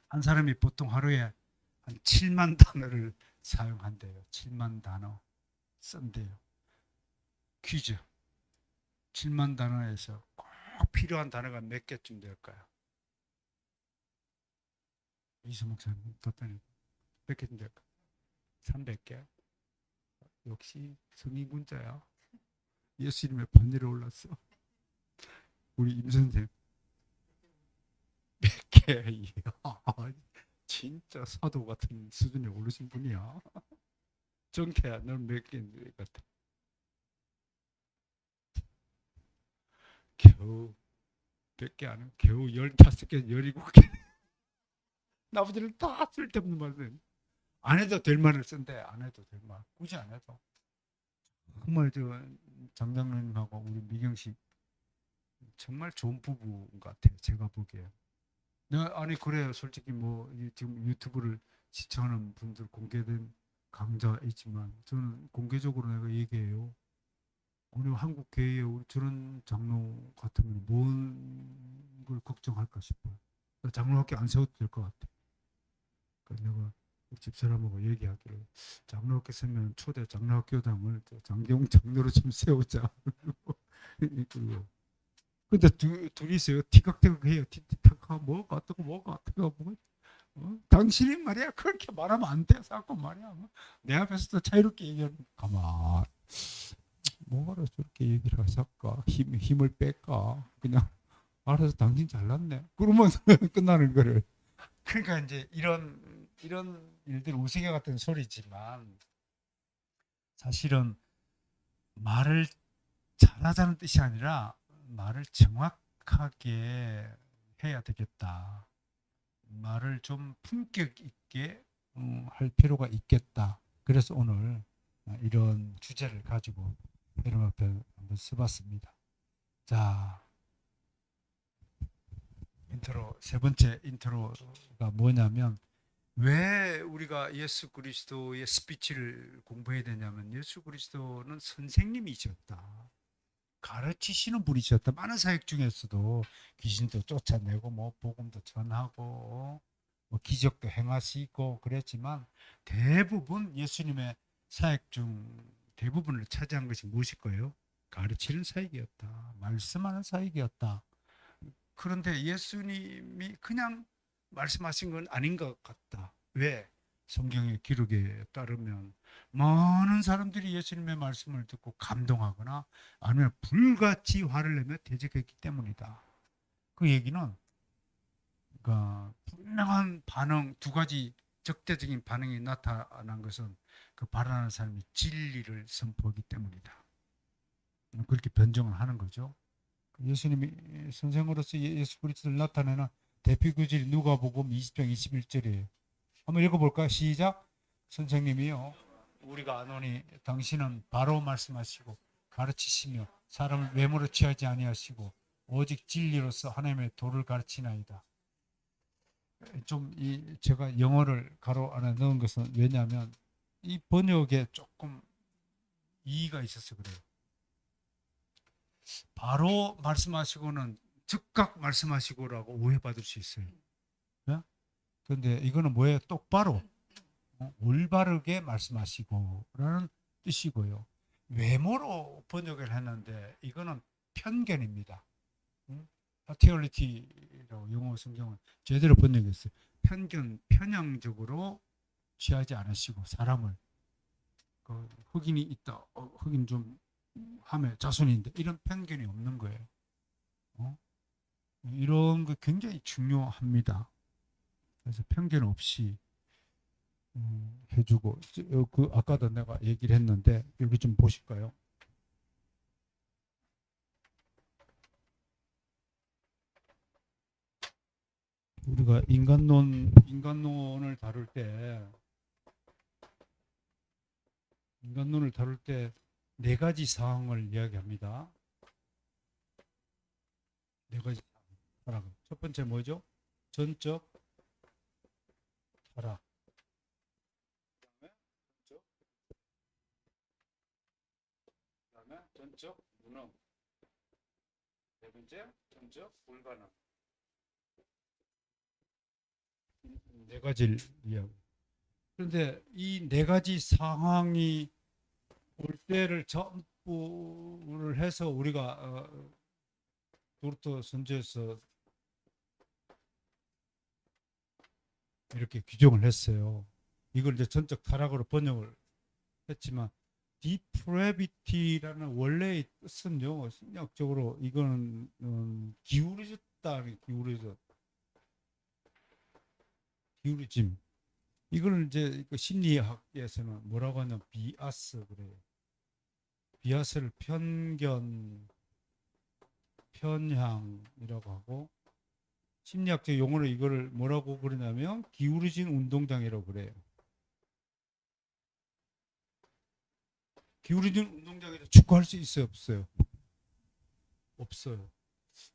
한 사람이 보통 하루에 한 7만 단어를 사용한대요. 7만 단어 쓴대요. 퀴즈. 7만 단어에서 꼭 필요한 단어가 몇 개쯤 될까요? 이수 목사님, 뒀더니 몇 개쯤 될까요? 300개? 역시 성인군자야. 예수님의 번뇌를 올랐어. 우리 임 선생 100개예요. 진짜 사도 같은 수준에 오르신 분이야. 정태야, 넌 몇 개 같아? 겨우 100개 안 해. 겨우 15개, 17개. 나머지를 다 쓸데없는 말들. 안 해도 될 말을 쓴대. 안 해도 될 말. 굳이 안 해도. 정말 저 장장님하고 우리 미경 씨 정말 좋은 부부인 것 같아요. 제가 보기에. 아니 그래요. 솔직히 뭐 지금 유튜브를 시청하는 분들 공개된 강좌 있지만 저는 공개적으로 내가 얘기해요. 오늘 한국 교회에 저런 장로 같으면 뭔 걸 걱정할까 싶어요. 장로학교 안 세워도 될 것 같아. 그러니까 내가 집사람하고 얘기하기를 장로학교 세면 초대 장로학교당을 장경 장로로 좀 세우자. 그리고 근데 둘이 있어요. 티격태격해요. 티격하고 뭐가 어떻고 뭐가 어떻고 뭐. 당신이 말이야 그렇게 말하면 안 돼. 자꾸 말이야. 내 앞에서도 자유롭게 얘기하는 가만. 뭐하러 저렇게 얘기를 하실까? 힘을 뺄까? 그냥 알아서 당신 잘났네. 그러면 끝나는 거를. 그러니까 이제 이런 일들 우스개 같은 소리지만 사실은 말을 잘하자는 뜻이 아니라 말을 정확하게 해야 되겠다. 말을 좀 품격 있게 할 필요가 있겠다. 그래서 오늘 이런 주제를 가지고 여러분 앞에 한번 써봤습니다. 자, 인트로, 세 번째 인트로가 뭐냐면 왜 우리가 예수 그리스도의 스피치를 공부해야 되냐면 예수 그리스도는 선생님이셨다. 가르치시는 분이셨다. 많은 사역 중에서도 귀신도 쫓아내고 뭐 복음도 전하고 뭐 기적도 행하시고 그랬지만 대부분 예수님의 사역 중 대부분을 차지한 것이 무엇일 거예요? 가르치는 사역이었다. 말씀하는 사역이었다. 그런데 예수님이 그냥 말씀하신 건 아닌 것 같다. 왜? 성경의 기록에 따르면 많은 사람들이 예수님의 말씀을 듣고 감동하거나 아니면 불같이 화를 내며 대적했기 때문이다. 그 얘기는 그러니까 분명한 반응, 두 가지 적대적인 반응이 나타난 것은 그 발언하는 사람이 진리를 선포하기 때문이다. 그렇게 변정을 하는 거죠. 예수님이 선생으로서 예수 그리스도를 나타내는 대표 구절이 누가복음 20장 21절이에요. 한번 읽어볼까요? 시작. 선생님이요 우리가 아노니 당신은 바로 말씀하시고 가르치시며 사람을 외모로 취하지 아니하시고 오직 진리로서 하나님의 도를 가르치나이다. 좀 제가 영어를 가로 안에 넣은 것은 왜냐하면 이 번역에 조금 이의가 있어서 그래요. 바로 말씀하시고는 즉각 말씀하시고라고 오해받을 수 있어요. 그런데 이거는 뭐예요? 똑바로 올바르게 말씀하시고라는 뜻이고요. 외모로 번역을 했는데 이거는 편견입니다. 파티얼리티라고 영어 성경은 제대로 번역했어요. 편향적으로 취하지 않으시고 사람을 흑인이 있다. 흑인 좀 함에 자손인데 이런 편견이 없는 거예요. 이런 거 굉장히 중요합니다. 그래서 편견 없이 해주고 그 아까도 내가 얘기를 했는데 여기 좀 보실까요? 우리가 인간론 인간론을 다룰 때 네 가지 사항을 이야기합니다. 네 가지 타락. 첫 번째 뭐죠? 전적 타락. 그다음에 전적 무능. 네 번째 전적 불가능. 네 가지를 이야기. 그런데 이 네 가지 상황이 올 때를 전부를 해서 우리가 도르트 선지에서 이렇게 규정을 했어요. 이걸 이제 전적 타락으로 번역을 했지만 depravity라는 원래의 뜻은요, 심리학적으로 이거는 기울어졌다, 기울어짐. 이걸 이제 심리학에서는 뭐라고 하냐면 비아스 그래요. 비아스를 편향이라고 하고, 심리학적 용어로 이거를 뭐라고 그러냐면 기울어진 운동장이라고 그래요. 기울어진 운동장에서 축구할 수 있어요, 없어요? 없어요.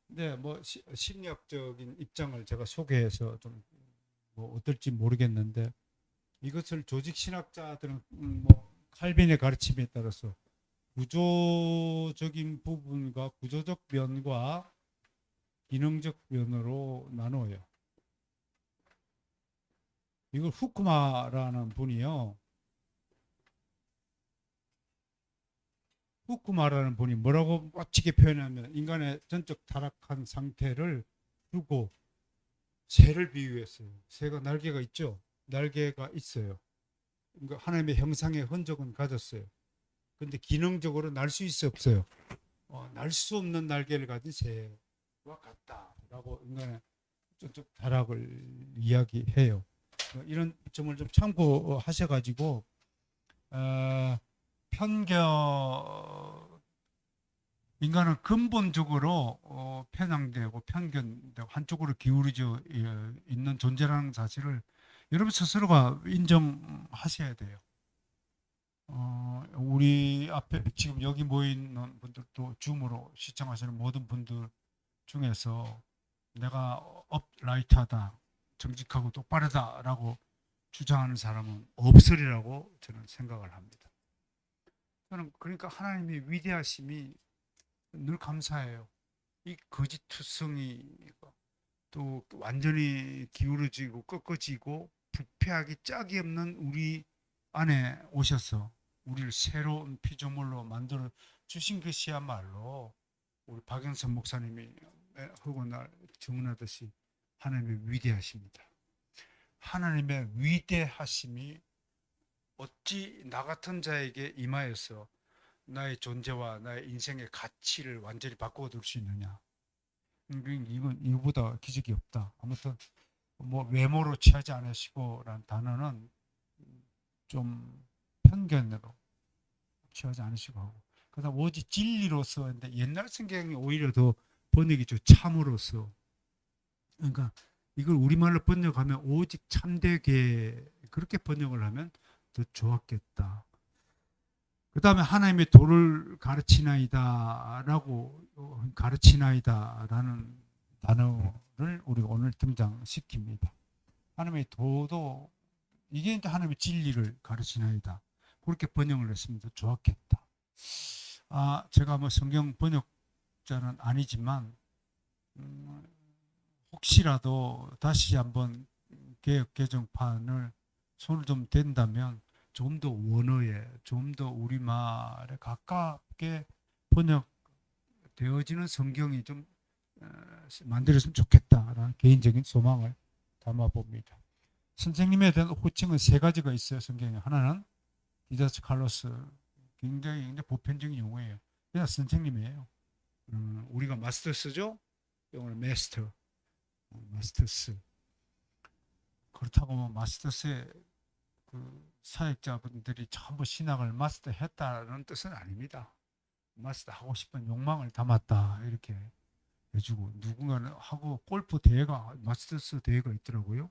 근데 뭐 심리학적인 입장을 제가 소개해서 좀 뭐 어떨지 모르겠는데, 이것을 조직 신학자들은 뭐 칼빈의 가르침에 따라서 구조적인 부분과 구조적 면과 기능적 면으로 나누어요. 이걸 후쿠마라는 분이요. 후쿠마라는 분이 뭐라고 멋지게 표현하면 인간의 전적 타락한 상태를 두고 새를 비유했어요. 새가 날개가 있죠. 날개가 있어요. 그러니까 하나님의 형상의 흔적은 가졌어요. 근데 기능적으로 날 수 있어 없어요? 날 수 없는 날개를 가진 새와 같다라고 인간의 전적 타락을 이야기해요. 이런 점을 좀 참고하셔가지고 편견 인간은 근본적으로 편향되고 편견되고 한쪽으로 기울어져 있는 존재라는 사실을 여러분 스스로가 인정하셔야 돼요. 우리 앞에 지금 여기 모여 있는 분들도 줌으로 시청하시는 모든 분들 중에서 내가 업라이트하다, 정직하고 똑바르다라고 주장하는 사람은 없으리라고 저는 생각을 합니다. 저는 그러니까 하나님의 위대하심이 늘 감사해요. 이 거짓투성이 또 완전히 기울어지고 꺾어지고 부패하기 짝이 없는 우리 안에 오셔서 우리를 새로운 피조물로 만들어 주신 것이야말로 우리 박영선 목사님이 하고 날 증언하듯이 하나님의 위대하십니다. 하나님의 위대하심이 어찌 나 같은 자에게 임하여서 나의 존재와 나의 인생의 가치를 완전히 바꾸어 줄 수 있느냐. 이건 이거보다 기적이 없다. 아무튼 뭐 외모로 취하지 않으시고라는 단어는 좀 편견으로 취하지 않으시고 하고, 그다음 오직 진리로서. 근데 옛날 성경이 오히려 더 번역이 좀 참으로서. 그러니까 이걸 우리말로 번역하면 오직 참되게 그렇게 번역을 하면 더 좋았겠다. 그 다음에 하나님의 도를 가르치나이다라고 가르치나이다라는 단어를 우리가 오늘 등장시킵니다. 하나님의 도도 이게 이제 하나님의 진리를 가르치나이다. 그렇게 번역을 했으면 좋았겠다. 제가 뭐 성경 번역자는 아니지만 혹시라도 다시 한번 개역 개정판을 손을 좀 댄다면 좀 더 원어에, 좀 더 우리말에 가깝게 번역되어지는 성경이 좀 만들어졌으면 좋겠다라는 개인적인 소망을 담아봅니다. 선생님에 대한 호칭은 세 가지가 있어요. 성경에. 하나는 디다스 칼로스, 굉장히 보편적인 용어예요. 그냥 선생님이에요. 우리가 마스터스죠. 영어는 마스터, 마스터스. 그렇다고 뭐 마스터스의 그 사역자분들이 전부 신학을 마스터했다는 뜻은 아닙니다. 마스터하고 싶은 욕망을 담았다 이렇게 해주고, 누군가는 하고 골프 대회가 마스터스 대회가 있더라고요.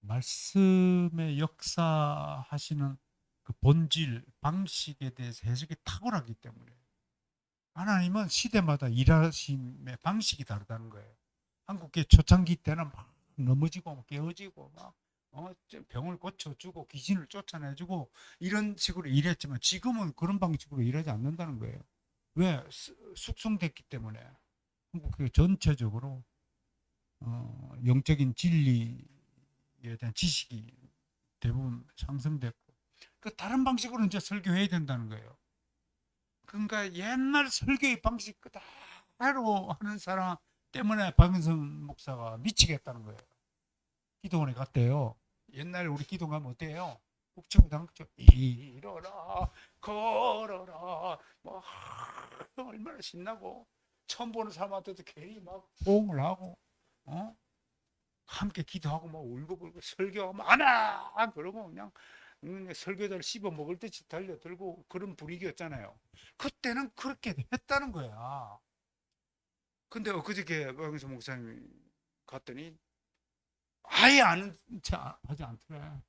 말씀의 역사하시는 그 본질, 방식에 대해서 해석이 탁월하기 때문에 하나님은 시대마다 일하심의 방식이 다르다는 거예요. 한국의 초창기 때는 막 넘어지고 깨어지고 막 병을 고쳐주고 귀신을 쫓아내주고 이런 식으로 일했지만 지금은 그런 방식으로 일하지 않는다는 거예요. 왜? 숙성됐기 때문에 한국 교회 전체적으로 영적인 진리에 대한 지식이 대부분 상승됐고 그 다른 방식으로 이제 설교해야 된다는 거예요. 그러니까 옛날 설교의 방식 그대로 하는 사람 때문에 박은선 목사가 미치겠다는 거예요. 기도원에 갔대요. 옛날에 우리 기도 가면 어때요? 국정당죠. 일어라 걸어라 뭐 얼마나 신나고 처음 보는 사람한테도 괜히 막 호응을 하고 함께 기도하고 막 울고불고 설교하고 안아 그러고 그냥 설교자를 씹어 먹을 듯이 달려들고 그런 분위기였잖아요. 그때는 그렇게 했다는 거야. 근데 엊그저께 박영수 목사님이 갔더니 아예 아는 척 하지 않더래.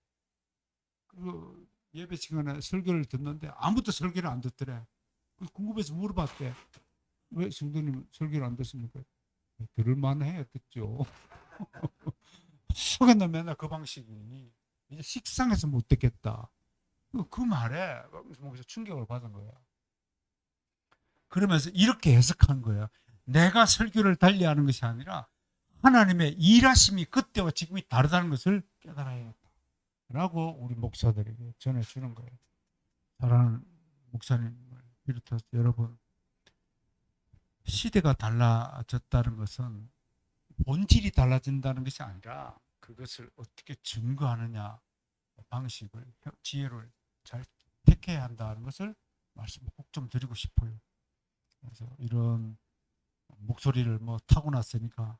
그 예배 시간에 설교를 듣는데 아무도 설교를 안 듣더래. 궁금해서 물어봤대. 왜 성도님 설교를 안 듣습니까? 들을만해 듣죠. 속에 맨날 그 방식이 이제 식상해서 못 듣겠다. 그 말에 목사 충격을 받은 거야. 그러면서 이렇게 해석한 거예요. 내가 설교를 달리하는 것이 아니라 하나님의 일하심이 그때와 지금이 다르다는 것을 깨달아야겠다. 라고 우리 목사들에게 전해주는 거예요. 사랑하는 목사님을 비롯해서 여러분, 시대가 달라졌다는 것은 본질이 달라진다는 것이 아니라 그것을 어떻게 증거하느냐 방식을, 지혜를 잘 택해야 한다는 것을 말씀을 꼭 좀 드리고 싶어요. 그래서 이런 목소리를 뭐 타고났으니까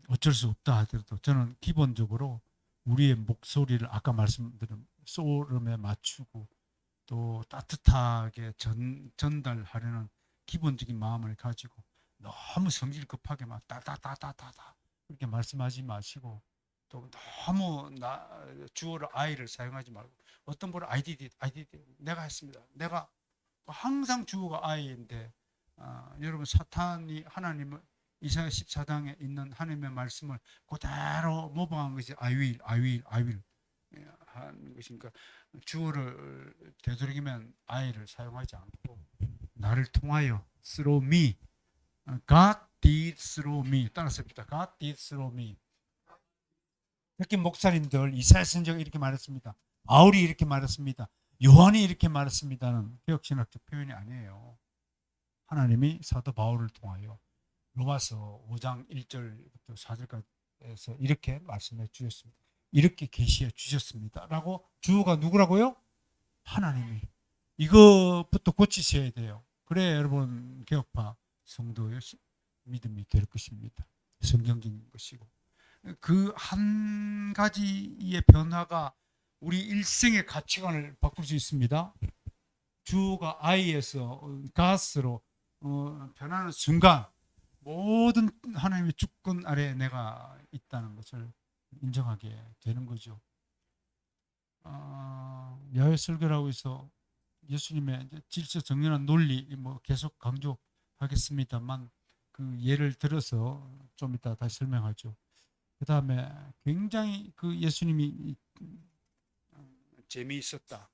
어쩔 수 없다 하더라도 저는 기본적으로 우리의 목소리를 아까 말씀드린 소름에 맞추고 또 따뜻하게 전달하려는 기본적인 마음을 가지고 너무 성질 급하게 막 따다다다다다 그렇게 말씀하지 마시고 또 너무 주어를 I를 사용하지 말고 어떤 분은 I did 내가 했습니다. 내가 항상 주어가 I인데 여러분 사탄이 하나님을 이사야 14장에 있는 하나님의 말씀을 그대로 모방한 것이 I will 하는 것이니까 주어를 되도록이면 I를 사용하지 않고 나를 통하여 through me God did through me 따라서입니다. God did through me 특히 목사님들 이사야 선지자가 이렇게 말했습니다. 바울이 이렇게 말했습니다. 요한이 이렇게 말했습니다는 개혁신학적 표현이 아니에요. 하나님이 사도 바울을 통하여 로마서 5장 1절부터 4절까지에서 이렇게 말씀해 주셨습니다. 이렇게 계시해 주셨습니다. 라고 주어가 누구라고요? 하나님이. 이것부터 고치셔야 돼요. 그래야 여러분 개혁파 성도의 믿음이 될 것입니다. 성경적인 것이고. 그 한 가지의 변화가 우리 일생의 가치관을 바꿀 수 있습니다. 주어가 I에서 God으로 변하는 순간 모든 하나님의 주권 아래 내가 있다는 것을 인정하게 되는 거죠. 야외 설교를 하고 있어 예수님의 질서 정연한 논리 뭐 계속 강조하겠습니다만 그 예를 들어서 좀 이따 다시 설명하죠. 그 다음에 굉장히 그 예수님이 재미있었다.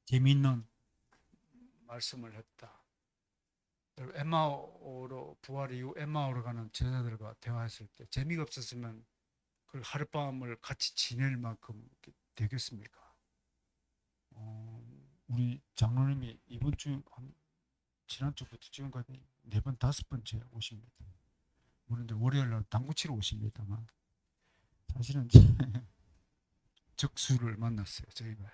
재미있는 말씀을 했다. 엠마오로 부활 이후 엠마오로 가는 제자들과 대화했을 때 재미가 없었으면 그 하룻밤을 같이 지낼 만큼 되겠습니까? 우리 장로님이 이번 주 지난주부터 지금까지 4번 5번째 오십니다. 그런데 월요일날 당구 치러 오십니다만 사실은 적수를 만났어요 저희가.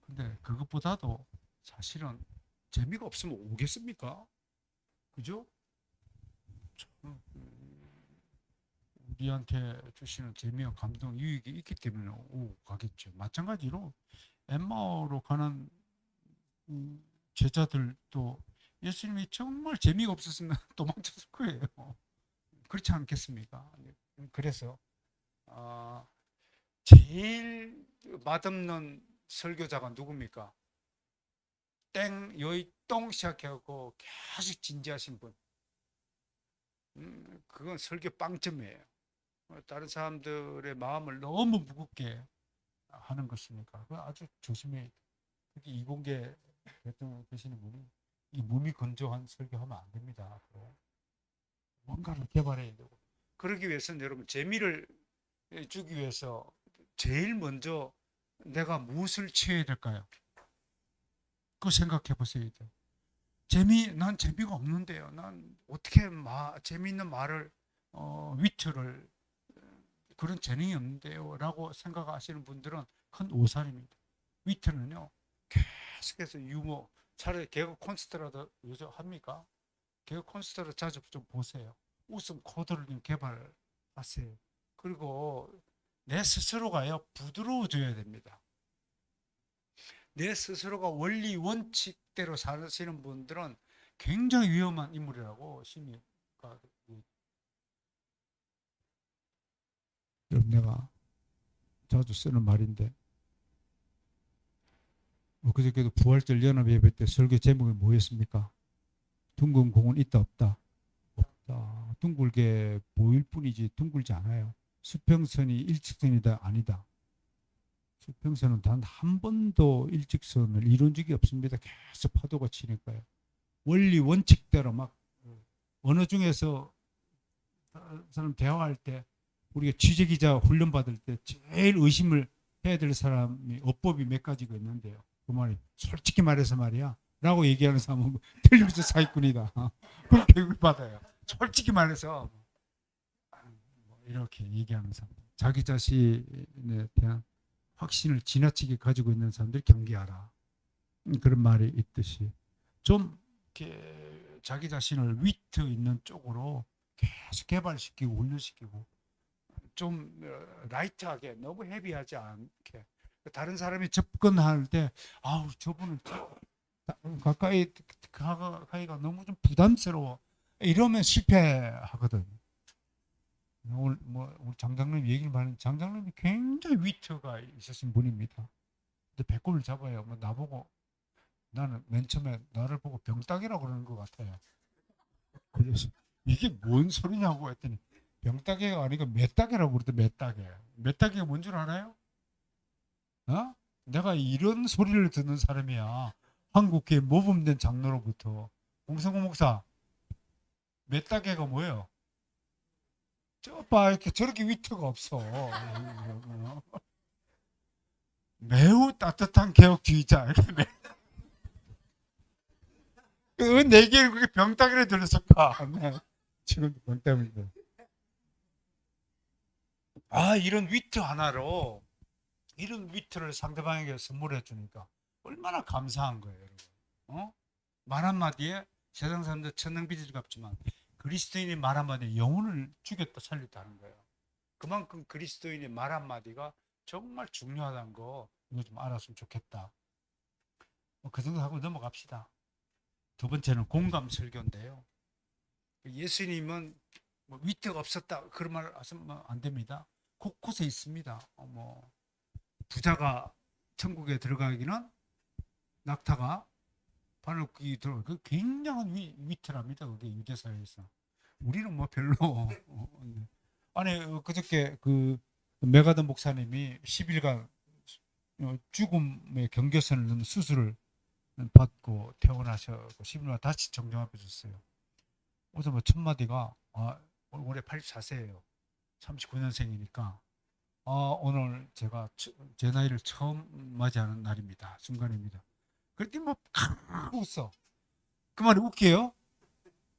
근데 그것보다도 사실은 재미가 없으면 오겠습니까? 그죠? 우리한테 주시는 재미와 감동, 유익이 있기 때문에 오고 가겠죠. 마찬가지로 엠마오로 가는 제자들도 예수님이 정말 재미가 없었으면 도망쳤을 거예요. 그렇지 않겠습니까? 그래서 제일 맛없는 설교자가 누굽니까? 땡 여의 똥 시작해갖고 계속 진지하신 분. 그건 설교 빵점이에요. 다른 사람들의 마음을 너무 무겁게 하는 것이니까 그거 아주 조심해야 돼. 특히 이공계 대통령 되시는 분이 이 몸이 건조한 설교하면 안 됩니다. 앞으로 뭔가를 개발해야 되고, 그러기 위해서는 여러분 재미를 주기 위해서 제일 먼저 내가 무엇을 취해야 될까요? 그거 생각해 보세요. 난 재미가 없는데요. 난 어떻게 재미있는 말을 위트를 그런 재능이 없는데요 라고 생각하시는 분들은 큰 오산입니다. 위트는요 계속해서 유머, 차라리 개그 콘서트라도 요즘 합니까? 개그 콘서트를 자주 좀 보세요. 웃음 코드를 좀 개발하세요. 그리고 내 스스로가요 부드러워져야 됩니다. 내 스스로가 원리 원칙대로 사시는 분들은 굉장히 위험한 인물이라고 심리가. 여러분, 내가 자주 쓰는 말인데 그저께도 부활절 연합예배 때 설교 제목이 뭐였습니까? 둥근 공은 있다 없다? 없다. 둥글게 보일 뿐이지 둥글지 않아요. 수평선이 일직선이다 아니다. 수평선은 단 한 번도 일직선을 이룬 적이 없습니다. 계속 파도가 치니까요. 원리 원칙대로 막 언어 중에서 사람 대화할 때 우리가 취재기자 훈련 받을 때 제일 의심을 해야 될 사람이 어법이 몇 가지가 있는데요. 그 말이 솔직히 말해서 말이야 라고 얘기하는 사람은 틀림없이 사기꾼이다. 그럼 교육을 받아요. 솔직히 말해서 이렇게 얘기하는 사람, 자기 자신에 대한 확신을 지나치게 가지고 있는 사람들 경계하라. 그런 말이 있듯이 좀 이렇게 자기 자신을 위트 있는 쪽으로 계속 개발시키고 훈련시키고 좀 라이트하게 너무 헤비하지 않게 다른 사람이 접근할 때 아우 저분은 가까이가 너무 좀 부담스러워 이러면 실패하거든. 오늘 우리 장장님 얘기를 하는 장장님이 굉장히 위트가 있으신 분입니다. 근데 배꼽을 잡아요. 나보고 나는 맨 처음에 나를 보고 병따개라고 그러는 것 같아요. 그래서 이게 뭔 소리냐고 했더니 병따개가 아니고 맷따개라고 그러더라고요. 맷따개. 맷따개가 뭔 줄 알아요? 내가 이런 소리를 듣는 사람이야. 한국계 모범된 장로로부터. 공성호 목사, 맷따개가 뭐예요? 이렇게 저렇게 위트가 없어. 매우 따뜻한 개혁주의자. 내 개를 그렇게 병따개로 들렸을까? 지금도 병따개입니다. 이런 위트 하나로 이런 위트를 상대방에게 선물해 주니까 얼마나 감사한 거예요, 여러분. 말 한마디에 세상 사람들 천능빚을 갚지만 그리스도인의 말 한마디에 영혼을 죽였다 살렸다는 거예요. 그만큼 그리스도인의 말 한마디가 정말 중요하다는 거 이거 좀 알았으면 좋겠다. 그 정도 하고 넘어갑시다. 두 번째는 공감 설교인데요. 예수님은 위트가 없었다 그런 말 하시면 안 됩니다. 곳곳에 있습니다. 부자가 천국에 들어가기는 낙타가 바늘귀 들어가. 그 굉장한 위트랍니다. 그게 유대사회에서. 우리는 별로. 아니 그저께 그 메가던 목사님이 10일간 죽음의 경계선을 넣는 수술을 받고 퇴원하셔서 10일만 다시 정정합해 줬어요. 오늘 첫 마디가 올해 84세예요. 39년생이니까 오늘 제가 제 나이를 처음 맞이하는 날입니다. 순간입니다. 그랬더니 웃어. 그 말이 웃겨요?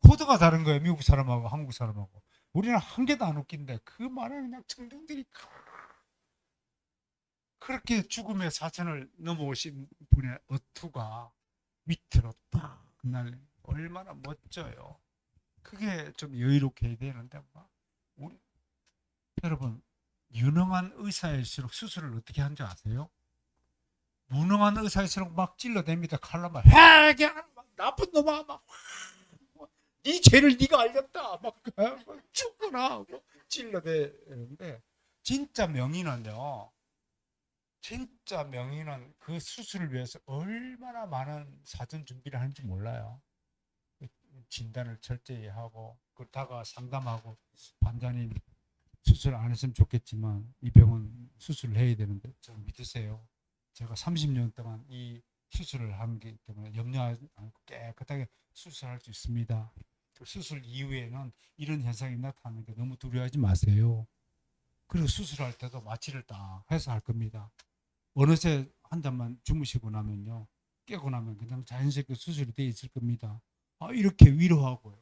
코드가 다른 거예요. 미국 사람하고 한국 사람하고. 우리는 한 개도 안 웃긴데 그 말은 그냥 청중들이 그렇게 죽음의 사천을 넘어오신 분의 어투가 밑으로 딱 그날 얼마나 멋져요. 그게 좀 여유롭게 해야 되는데 여러분 유능한 의사일수록 수술을 어떻게 하는지 아세요? 무능한 의사일수록 막 찔러댑니다. 칼로 막 해게 나쁜 놈아 네 죄를 네가 알렸다 막 죽거나 하고 찔러대는데 진짜 명의는요. 진짜 명의는 그 수술을 위해서 얼마나 많은 사전 준비를 하는지 몰라요. 진단을 철저히 하고 그러다가 상담하고 환자님 수술 안 했으면 좋겠지만 이 병은 수술을 해야 되는데 좀 믿으세요. 제가 30년 동안 이 수술을 한 게 때문에 염려하지 않고 깨끗하게 수술할 수 있습니다. 그 수술 이후에는 이런 현상이 나타나는데 너무 두려워하지 마세요. 그리고 수술할 때도 마취를 딱 해서 할 겁니다. 어느새 한 잔만 주무시고 나면요. 깨고 나면 그냥 자연스럽게 수술이 돼 있을 겁니다. 이렇게 위로하고요.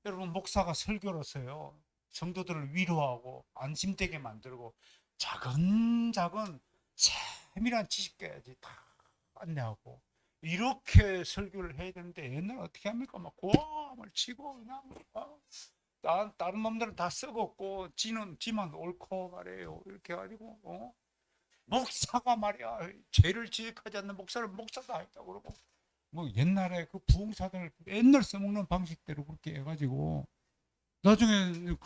여러분 목사가 설교로서요. 성도들을 위로하고 안심되게 만들고 작은 세밀한 지식까지 다 안내하고 이렇게 설교를 해야 되는데 옛날에 어떻게 합니까? 막 고함을 치고 그냥 다른 놈들은 다 썩었고 지만 옳고 말이에요. 이렇게 해가지고 목사가 말이야 죄를 지적하지 않는 목사를 목사다 했다고 그러고 뭐 옛날에 그 부흥사들 옛날 써먹는 방식대로 그렇게 해가지고 나중에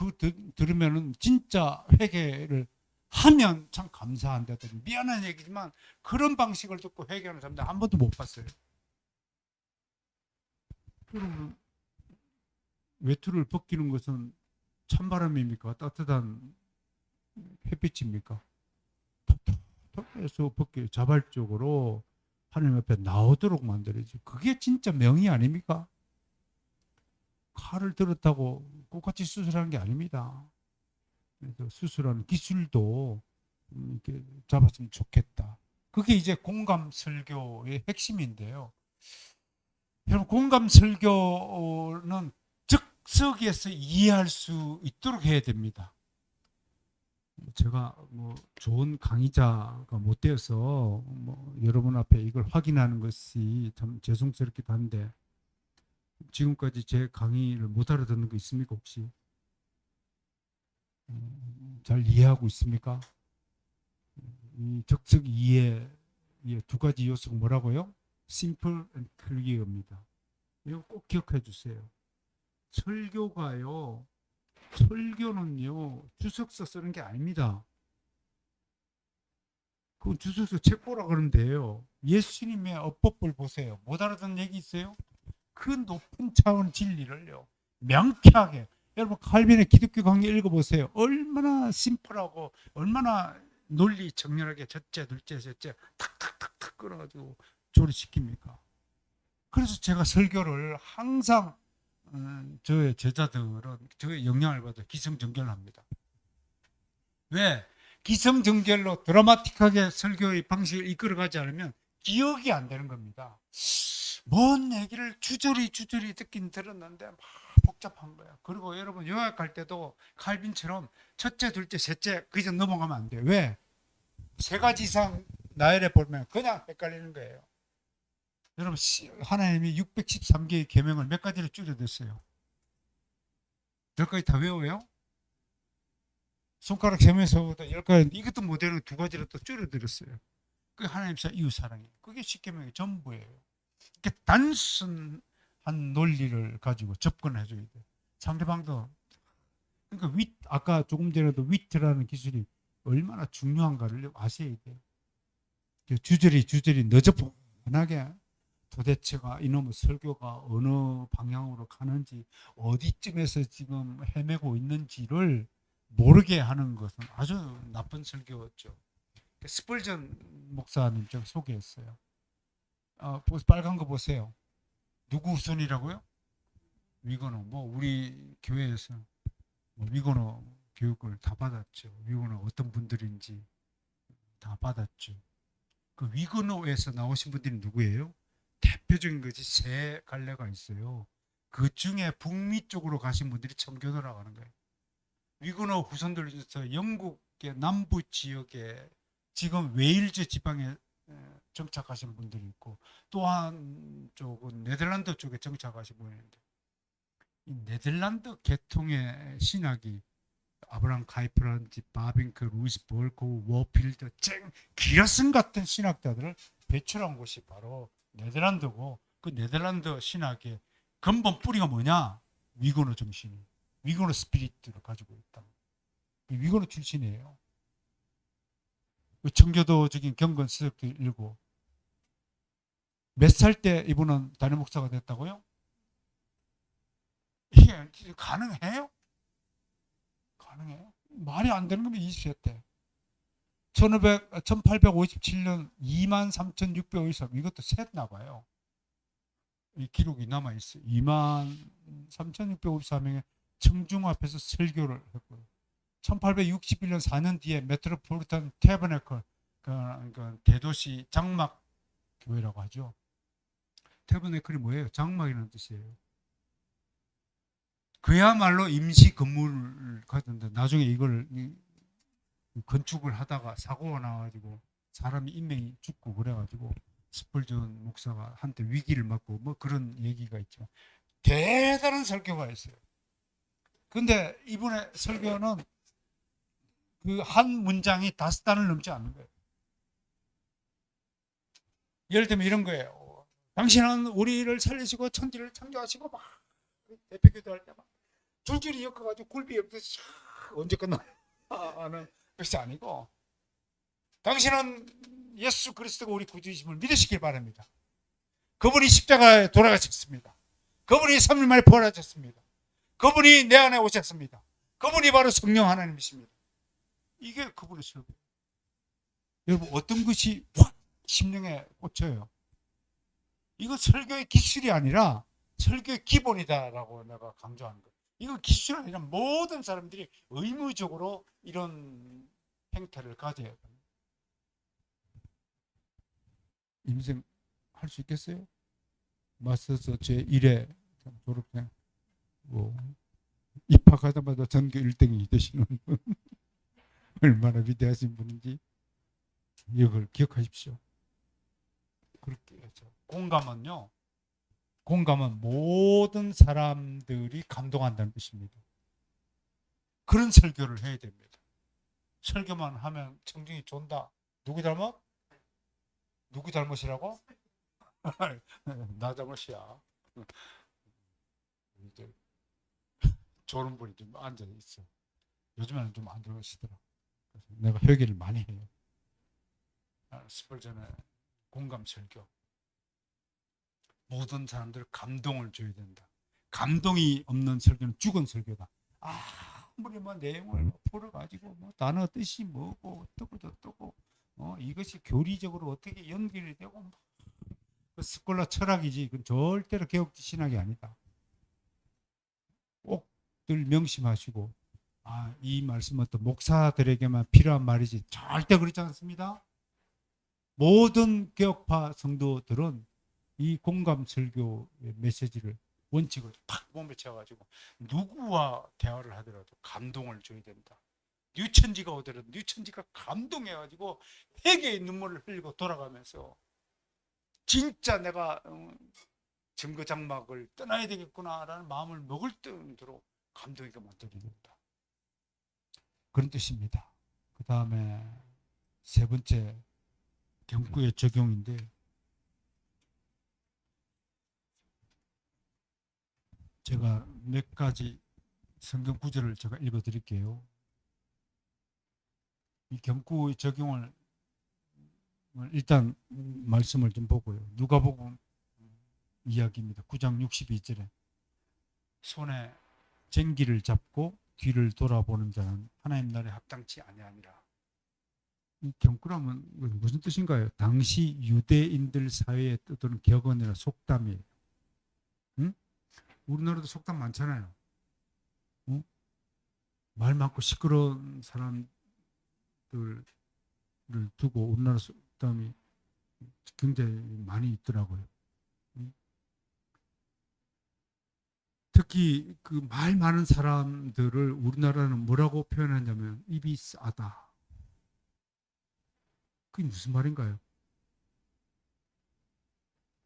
들으면은 진짜 회개를 하면 참 감사한다더니 미안한 얘기지만 그런 방식을 듣고 회개하는 사람들 한 번도 못 봤어요. 여러분 외투를 벗기는 것은 찬바람입니까? 따뜻한 햇빛입니까? 톡톡톡해서 벗겨 자발적으로 하나님 앞에 나오도록 만들어야지. 그게 진짜 명의 아닙니까? 칼을 들었다고 똑같이 수술하는 게 아닙니다. 그래서 수술하는 기술도 이렇게 잡았으면 좋겠다. 그게 이제 공감 설교의 핵심인데요. 여러분 공감 설교는 즉석에서 이해할 수 있도록 해야 됩니다. 제가 뭐 좋은 강의자가 못 되어서 뭐 여러분 앞에 이걸 확인하는 것이 참 죄송스럽기도 한데 지금까지 제 강의를 못 알아듣는 거 있습니까 혹시? 잘 이해하고 있습니까? 이 적적 이해 두 가지 요소가 뭐라고요? Simple and clear입니다. 이거 꼭 기억해 주세요. 설교는요 주석서 쓰는 게 아닙니다. 그 주석서 책 보라 그러면 돼요. 예수님의 어법을 보세요. 못 알아듣는 얘기 있어요? 그 높은 차원 진리를요 명쾌하게 여러분 칼빈의 기독교 강의 읽어보세요. 얼마나 심플하고 얼마나 논리 정렬하게 첫째 둘째 셋째 탁탁탁탁 끌어가지고 조리시킵니까? 그래서 제가 설교를 항상 저의 제자들은 저의 영향을 받아 기성정결을 합니다. 왜? 기성정결로 드라마틱하게 설교의 방식을 이끌어가지 않으면 기억이 안 되는 겁니다. 뭔 얘기를 주저리 듣긴 들었는데 막 복잡한 거야. 그리고 여러분 요약할 때도 칼빈처럼 첫째, 둘째, 셋째 그 이상 넘어가면 안 돼요. 왜? 세 가지 이상 나열해 보면 그냥 헷갈리는 거예요. 여러분 하나님이 613개의 계명을 몇 가지로 줄여줬어요? 몇 가지 다 외워요? 손가락 세면서부터 10가지 이것도 못하는 두 가지로 또 줄여드렸어요. 그게 하나님 이웃 사랑이에요. 그게 10계명의 전부예요. 이렇게 단순한 논리를 가지고 접근해 줘야 돼. 상대방도 그러니까 아까 조금 전에도 위트라는 기술이 얼마나 중요한가를 아셔야 돼요. 주저리 너저분하게 도대체가 이놈의 설교가 어느 방향으로 가는지 어디쯤에서 지금 헤매고 있는지를 모르게 하는 것은 아주 나쁜 설교였죠. 스펄전 목사님 제가 소개했어요. 빨간 거 보세요. 누구 우선이라고요? 위건호. 뭐 우리 교회에서 뭐 위건호 교육을 다 받았죠. 위건호 어떤 분들인지 다 받았죠. 그 위건호에서 나오신 분들이 누구예요? 대표적인 것이 세 갈래가 있어요. 그 중에 북미 쪽으로 가신 분들이 청교도라고 하는 거예요. 위건호 후손들 중에서 영국의 남부 지역에 지금 웨일즈 지방에 정착하신 분들이 있고 또 한쪽은 네덜란드 쪽에 정착하신 분이 있는데 이 네덜란드 계통의 신학이 아브라함 카이프라든지 바빙크, 루이스 볼코, 워필드, 기라슨 같은 신학자들을 배출한 곳이 바로 네덜란드고 그 네덜란드 신학의 근본 뿌리가 뭐냐? 위건호 정신이 위건호 스피릿을 가지고 있다. 위건호 출신이에요. 청교도적인 경건 서적도 읽고. 몇 살 때 이분은 담임 목사가 됐다고요? 이게 가능해요? 가능해요? 말이 안 되는 거면 20세 때. 1857년 23,653 이것도 셌나 봐요. 이 기록이 남아있어요. 23,653명의 청중 앞에서 설교를 했고요. 1861년 4년 뒤에 메트로폴리탄 태버네클, 그 대도시 장막 교회라고 하죠. 태버네클이 뭐예요? 장막이라는 뜻이에요. 그야말로 임시 건물을 가졌는데 나중에 이걸 건축을 하다가 사고가 나가지고 사람이 인명이 죽고 그래가지고 스펄전 목사가 한때 위기를 맞고 뭐 그런 얘기가 있죠. 대단한 설교가 있어요. 근데 이분의 설교는 그 한 문장이 5단을 넘지 않는 거예요. 예를 들면 이런 거예요. 당신은 우리를 살리시고 천지를 창조하시고 막 대표기도 할 때 막 줄줄이 엮어가지고 굴비 없듯이 언제 끝나 하는 것이 아니고, 당신은 예수 그리스도가 우리 구주이심을 믿으시길 바랍니다. 그분이 십자가에 돌아가셨습니다. 그분이 3일 만에 부활하셨습니다. 그분이 내 안에 오셨습니다. 그분이 바로 성령 하나님이십니다. 이게 그분의 설교. 여러분, 어떤 것이 확 심령에 꽂혀요? 이거 설교의 기술이 아니라 설교의 기본이다라고 내가 강조하는 거예요. 이거 기술이 아니라 모든 사람들이 의무적으로 이런 행태를 가져야 합니다. 인생 할 수 있겠어요? 마스터스 제1회 졸업생 뭐 입학하자마자 전교 1등이 되시는 분 얼마나 위대하신 분인지 이걸 기억하십시오. 그렇게 해서 공감은요, 공감은 모든 사람들이 감동한다는 뜻입니다. 그런 설교를 해야 됩니다. 설교만 하면 청중이 존다. 누구 잘못? 누구 잘못이라고? 나 잘못이야. 이제 좋은 분이 좀 앉아 있어. 요즘에는 좀 안 좋으시더라. 그래서 내가 회개를 많이 해요. 스펄전의 공감 설교. 모든 사람들 감동을 줘야 된다. 감동이 없는 설교는 죽은 설교다. 아무리 뭐 내용을 풀어가지고 뭐 단어 뜻이 뭐고 어떠고 이것이 교리적으로 어떻게 연결이 되고 뭐 그 스콜라 철학이지 그건 절대로 개혁 신학이 아니다. 꼭들 명심하시고, 이 말씀은 또 목사들에게만 필요한 말이지 절대 그렇지 않습니다. 모든 개혁파 성도들은 이 공감 설교의 메시지를 원칙을 탁 몸에 채워가지고 누구와 대화를 하더라도 감동을 줘야 된다. 뉴천지가 오더라도 뉴천지가 감동해가지고 회개의 눈물을 흘리고 돌아가면서 진짜 내가 증거장막을 떠나야 되겠구나라는 마음을 먹을 정도로 감동이가 만들어야 된다. 그런 뜻입니다. 그 다음에 세 번째 경구의 적용인데, 제가 몇 가지 성경 구절을 제가 읽어 드릴게요. 이 경구의 적용을 일단 말씀을 좀 보고요. 누가복음 이야기입니다. 9장 62절에 손에 쟁기를 잡고 뒤를 돌아보는 자는 하나님 나라에 합당치 아니하니라. 이 경구라면 무슨 뜻인가요? 당시 유대인들 사회에 떠도는 격언이나 속담이에요. 응? 우리나라도 속담 많잖아요. 응? 말 많고 시끄러운 사람들을 두고 우리나라 속담이 굉장히 많이 있더라고요. 특히 그 말 많은 사람들을 우리나라는 뭐라고 표현하냐면 입이 싸다. 그게 무슨 말인가요?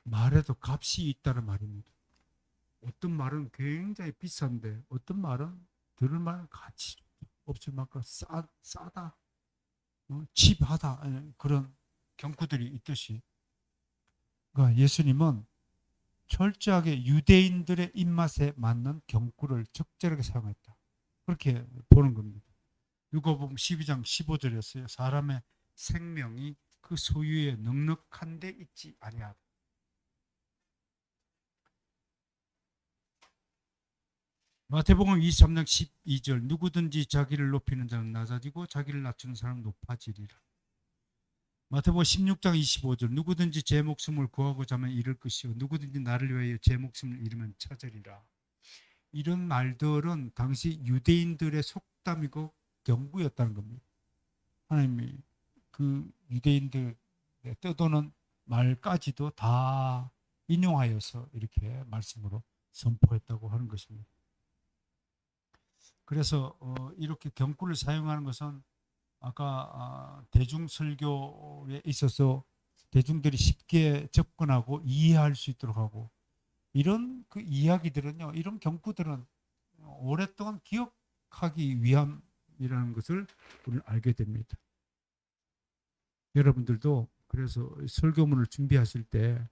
말에도 값이 있다는 말입니다. 어떤 말은 굉장히 비싼데 어떤 말은 들을 만한 가치 없을 만큼 싸다, 칩하다, 그런 경구들이 있듯이, 그러니까 예수님은 철저하게 유대인들의 입맛에 맞는 경구를 적절하게 사용했다. 그렇게 보는 겁니다. 누가복음 12장 15절이었어요. 사람의 생명이 그 소유에 넉넉한 데 있지 아니하다. 마태복음 23장 12절 누구든지 자기를 높이는 자는 낮아지고 자기를 낮추는 사람은 높아지리라. 마태복음 16장 25절 누구든지 제 목숨을 구하고자 하면 잃을 것이요 누구든지 나를 위하여 제 목숨을 잃으면 찾으리라. 이런 말들은 당시 유대인들의 속담이고 경고였다는 겁니다. 하나님이 그 유대인들의 떠도는 말까지도 다 인용하여서 이렇게 말씀으로 선포했다고 하는 것입니다. 그래서 이렇게 경구를 사용하는 것은 아까 대중설교에 있어서 대중들이 쉽게 접근하고 이해할 수 있도록 하고 이런 그 이야기들은요, 이런 경구들은 오랫동안 기억하기 위함이라는 것을 우리는 알게 됩니다. 여러분들도 그래서 설교문을 준비하실 때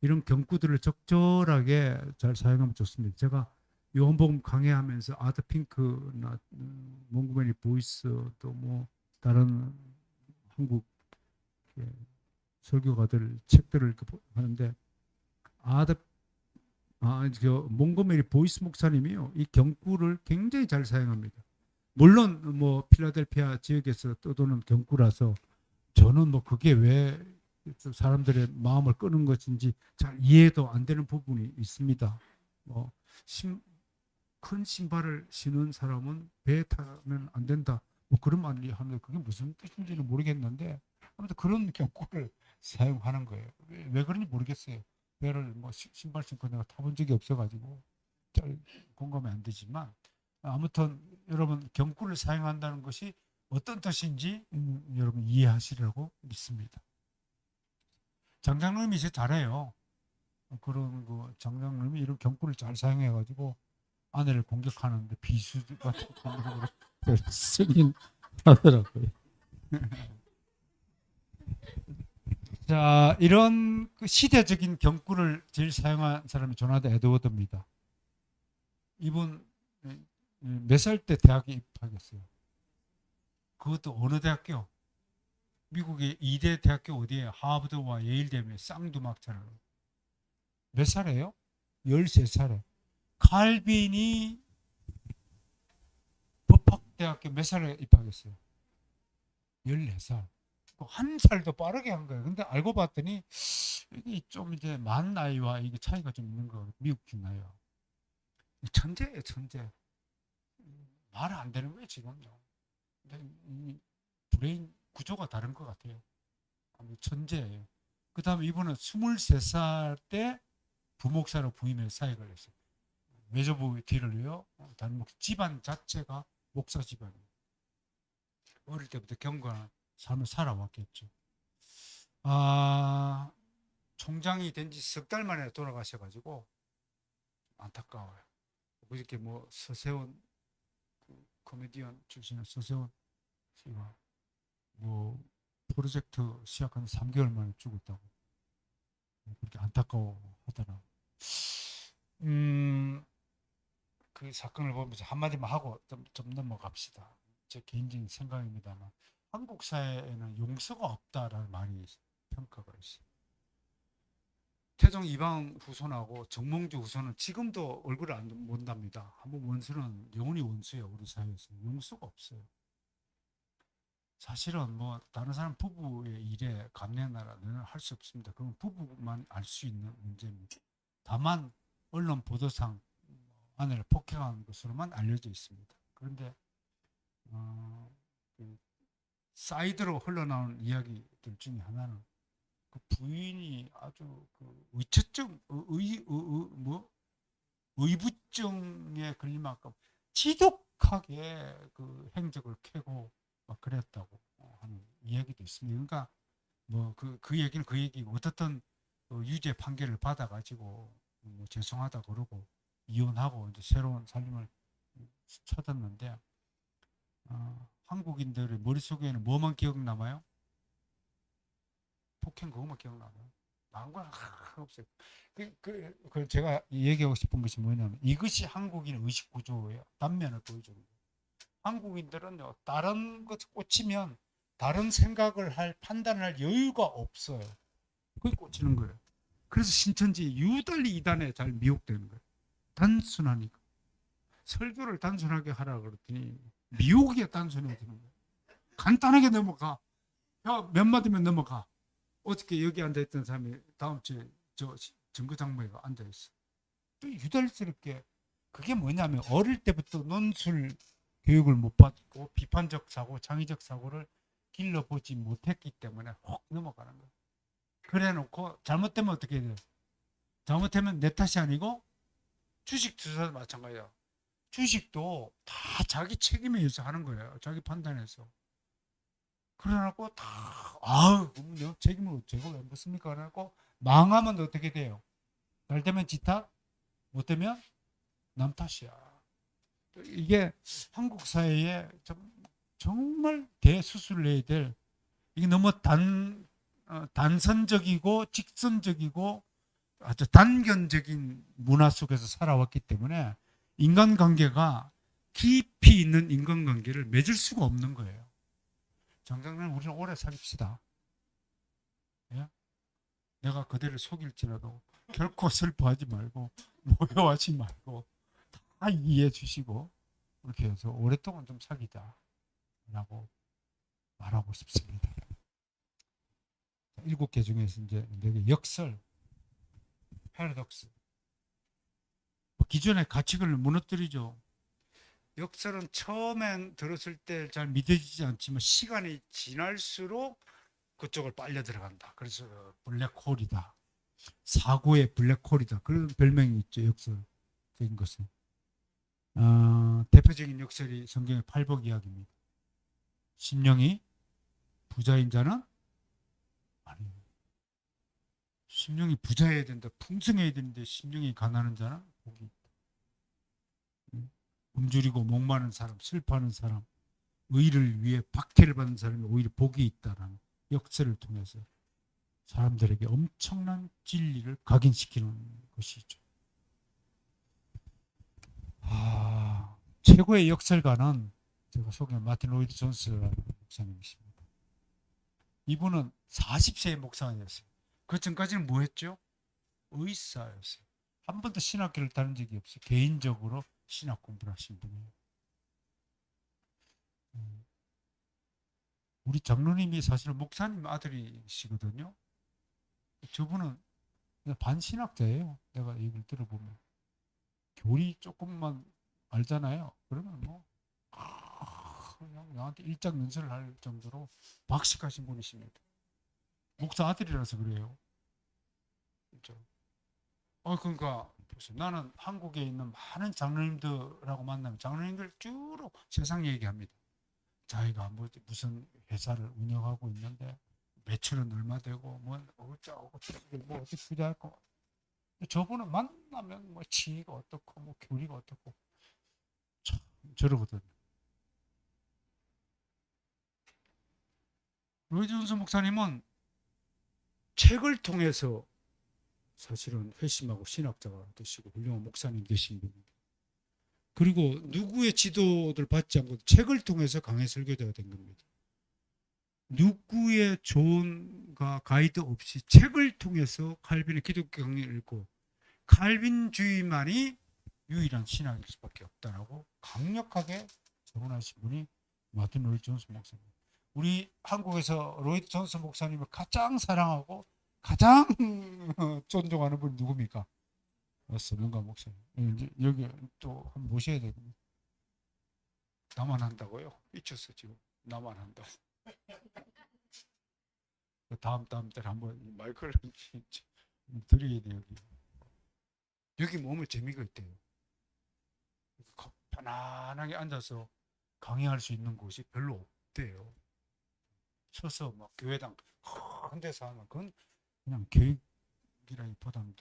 이런 경구들을 적절하게 잘 사용하면 좋습니다. 제가 요한복음 강해하면서 아드 핑크나 몽고메리 보이스 또 뭐 다른 한국 설교가들 책들을 하는데 몽고메리 보이스 목사님이요 이 경구를 굉장히 잘 사용합니다. 물론 뭐 필라델피아 지역에서 떠도는 경구라서 저는 뭐 그게 왜 사람들의 마음을 끄는 것인지 잘 이해도 안 되는 부분이 있습니다. 뭐 큰 신발을 신은 사람은 배에 타면 안 된다. 뭐 그런 말이 하는데 그게 무슨 뜻인지는 모르겠는데 아무튼 그런 경고를 사용하는 거예요. 왜 그런지 모르겠어요. 배를 뭐 신발 신고 내가 타본 적이 없어가지고 잘 공감이 안 되지만 아무튼 여러분 경고를 사용한다는 것이 어떤 뜻인지 여러분 이해하시려고 믿습니다. 장장님이 이제 잘해요. 그런 거 장장님이 이런 경고를 잘 사용해가지고 아내를 공격하는데 비수 같은 감정으로 쓰긴 하더라고요. 자, 이런 그 시대적인 경구를 제일 사용한 사람이 조나단 에드워드입니다. 이분 몇 살 때 대학에 입학했어요? 그것도 어느 대학교? 미국의 2대 대학교 어디에 하버드와 예일대면 쌍두막차를. 몇 살이에요? 13살에. 칼빈이 법학대학교 몇 살에 입학했어요? 14살. 한 살도 빠르게 한 거예요. 근데 알고 봤더니 이게 좀 이제 만 나이와 이게 차이가 좀 있는 거 미국식 나이와. 천재예요, 천재. 말 안 되는 거예요, 지금요. 근데 브레인 구조가 다른 것 같아요. 천재예요. 그 다음에 이분은 23살 때 부목사로 부임해서 사역을 했어요. 외조부 뒤를요. 다른 집안 자체가 목사 집안이에요. 어릴 때부터 경건한 삶을 살아왔겠죠. 총장이 된 지 석 달 만에 돌아가셔가지고 안타까워요. 그렇게 뭐 서세원 코미디언 출신의 서세원 씨가 뭐 프로젝트 시작한 3개월 만에 죽었다고 그렇게 안타까워하더라고요. 그 사건을 보면서 한마디만 하고 좀 넘어갑시다. 제 개인적인 생각입니다만 한국 사회에는 용서가 없다라는 말이 평가가 있어요. 태종 이방 후손하고 정몽주 후손은 지금도 얼굴을 안 본답니다. 한번 원수는 영원히 원수예요. 우리 사회에서 용서가 없어요. 사실은 뭐 다른 사람 부부의 일에 감내나라는 할 수 없습니다. 그건 부부만 알 수 있는 문제입니다. 다만 언론 보도상 아내를 폭행한 것으로만 알려져 있습니다. 그런데 사이드로 흘러나오는 이야기들 중에 하나는 그 부인이 아주 그 의처증, 의부증에 걸리만큼 지독하게 그 행적을 캐고 막 그랬다고 하는 이야기도 있습니다. 그러니까 뭐 그 얘기는 그 얘기고 어떻든 유죄 판결을 받아가지고 뭐 죄송하다 그러고 이혼하고 이제 새로운 삶을 찾았는데 한국인들의 머릿속에는 뭐만 기억남아요? 폭행 그것만 기억나요. 나은 건 없어요. 제가 얘기하고 싶은 것이 뭐냐면 이것이 한국인의 의식 구조예요. 단면을 보여주는 거예요. 한국인들은요 다른 것 꽂히면 다른 생각을 할 판단할 여유가 없어요. 그게 꽂히는 거예요. 그래서 신천지 유달리 이단에 잘 미혹되는 거예요. 단순하니까. 설교를 단순하게 하라 그랬더니 미혹이 단순해지는 거예요. 간단하게 넘어가. 몇 마디면 넘어가. 어저께 여기 앉아있던 사람이 다음 주에 저 정거장모에 앉아있어. 또 유달스럽게. 그게 뭐냐면 어릴 때부터 논술 교육을 못 받고 비판적 사고, 창의적 사고를 길러보지 못했기 때문에 혹 넘어가는 거예요. 그래 놓고 잘못되면 어떻게 해야 돼요? 잘못하면 내 탓이 아니고 주식 투자도 마찬가지야. 주식도 다 자기 책임에 의해서 하는 거예요. 자기 판단해서. 그래놓고 다, 아우, 책임을 제가 왜 묻습니까? 그래놓고 망하면 어떻게 돼요? 잘 되면 지 탓, 못 되면 남 탓이야. 이게 한국 사회에 정말 대수술을 해야 될, 이게 너무 단선적이고 직선적이고 아주 단견적인 문화 속에서 살아왔기 때문에 인간관계가 깊이 있는 인간관계를 맺을 수가 없는 거예요. 장장님, 우리는 오래 사깁시다. 예? 내가 그대를 속일지라도 결코 슬퍼하지 말고 모여하지 말고 다 이해해 주시고 그렇게 해서 오랫동안 좀 사귀자라고 말하고 싶습니다. 7개 중에서 이제 4개 역설, 패러독스. 기존의 가치관을 무너뜨리죠. 역설은 처음엔 들었을 때 잘 믿어지지 않지만 시간이 지날수록 그쪽을 빨려 들어간다. 그래서 블랙홀이다. 사고의 블랙홀이다. 그런 별명이 있죠. 역설적인 것은. 대표적인 역설이 성경의 팔복 이야기입니다. 심령이 부자인 자는 아니에요. 심령이 부자여야 된다. 풍성해야 되는데 심령이 가난한 자는 복이 있다. 굶주리고 목마른 사람, 슬퍼하는 사람, 의를 위해 박해를 받는 사람이 오히려 복이 있다라는 역설을 통해서 사람들에게 엄청난 진리를 각인시키는 것이죠. 최고의 역설가는 제가 소개한 마틴 로이드 존스라는 목사님이십니다. 이분은 40세의 목사였어요. 그 전까지는 뭐 했죠? 의사였어요. 한 번도 신학교를 다닌 적이 없어요. 개인적으로 신학 공부를 하신 분이에요. 우리 장로님이 사실은 목사님 아들이시거든요. 저분은 반신학자예요. 내가 얘기를 들어보면. 교리 조금만 알잖아요. 그러면 뭐 그냥 나한테 일장연설을 할 정도로 박식하신 분이십니다. 목사 아들이라서 그래요. 그렇죠? 그러니까 나는 한국에 있는 많은 장로님들하고 만나면 장로님들 주로 세상 얘기합니다. 자기가 무슨 회사를 운영하고 있는데 매출은 얼마 되고 뭐 어쩌고 뭐 어디 투자할 거. 저분은 만나면 뭐 지위가 어떻고 뭐 교리가 어떻고 참 저러거든요. 로이드 존스 목사님은 책을 통해서 사실은 회심하고 신학자가 되시고 훌륭한 목사님 되신 분입니다. 그리고 누구의 지도를 받지 않고 책을 통해서 강해 설교자가 된 겁니다. 누구의 조언과 가이드 없이 책을 통해서 칼빈의 기독교 강의를 읽고 칼빈주의만이 유일한 신학일 수밖에 없다라고 강력하게 조언하신 분이 마틴 로이드 존스 목사님. 우리 한국에서 로이드 존스 목사님을 가장 사랑하고 가장 존중하는 분이 누굽니까? 서명관 목사님. 여기 또 한번 모셔야 되겠네. 나만 한다고요? 미쳤어 지금. 나만 한다고. 다음 달 한번 마이크를 드려야 돼요. 여기 몸에 재미가 있대요. 편안하게 앉아서 강의할 수 있는 곳이 별로 없대요. 서서 막 교회당 큰 데서 하면 그건 그냥 교육이라기보다는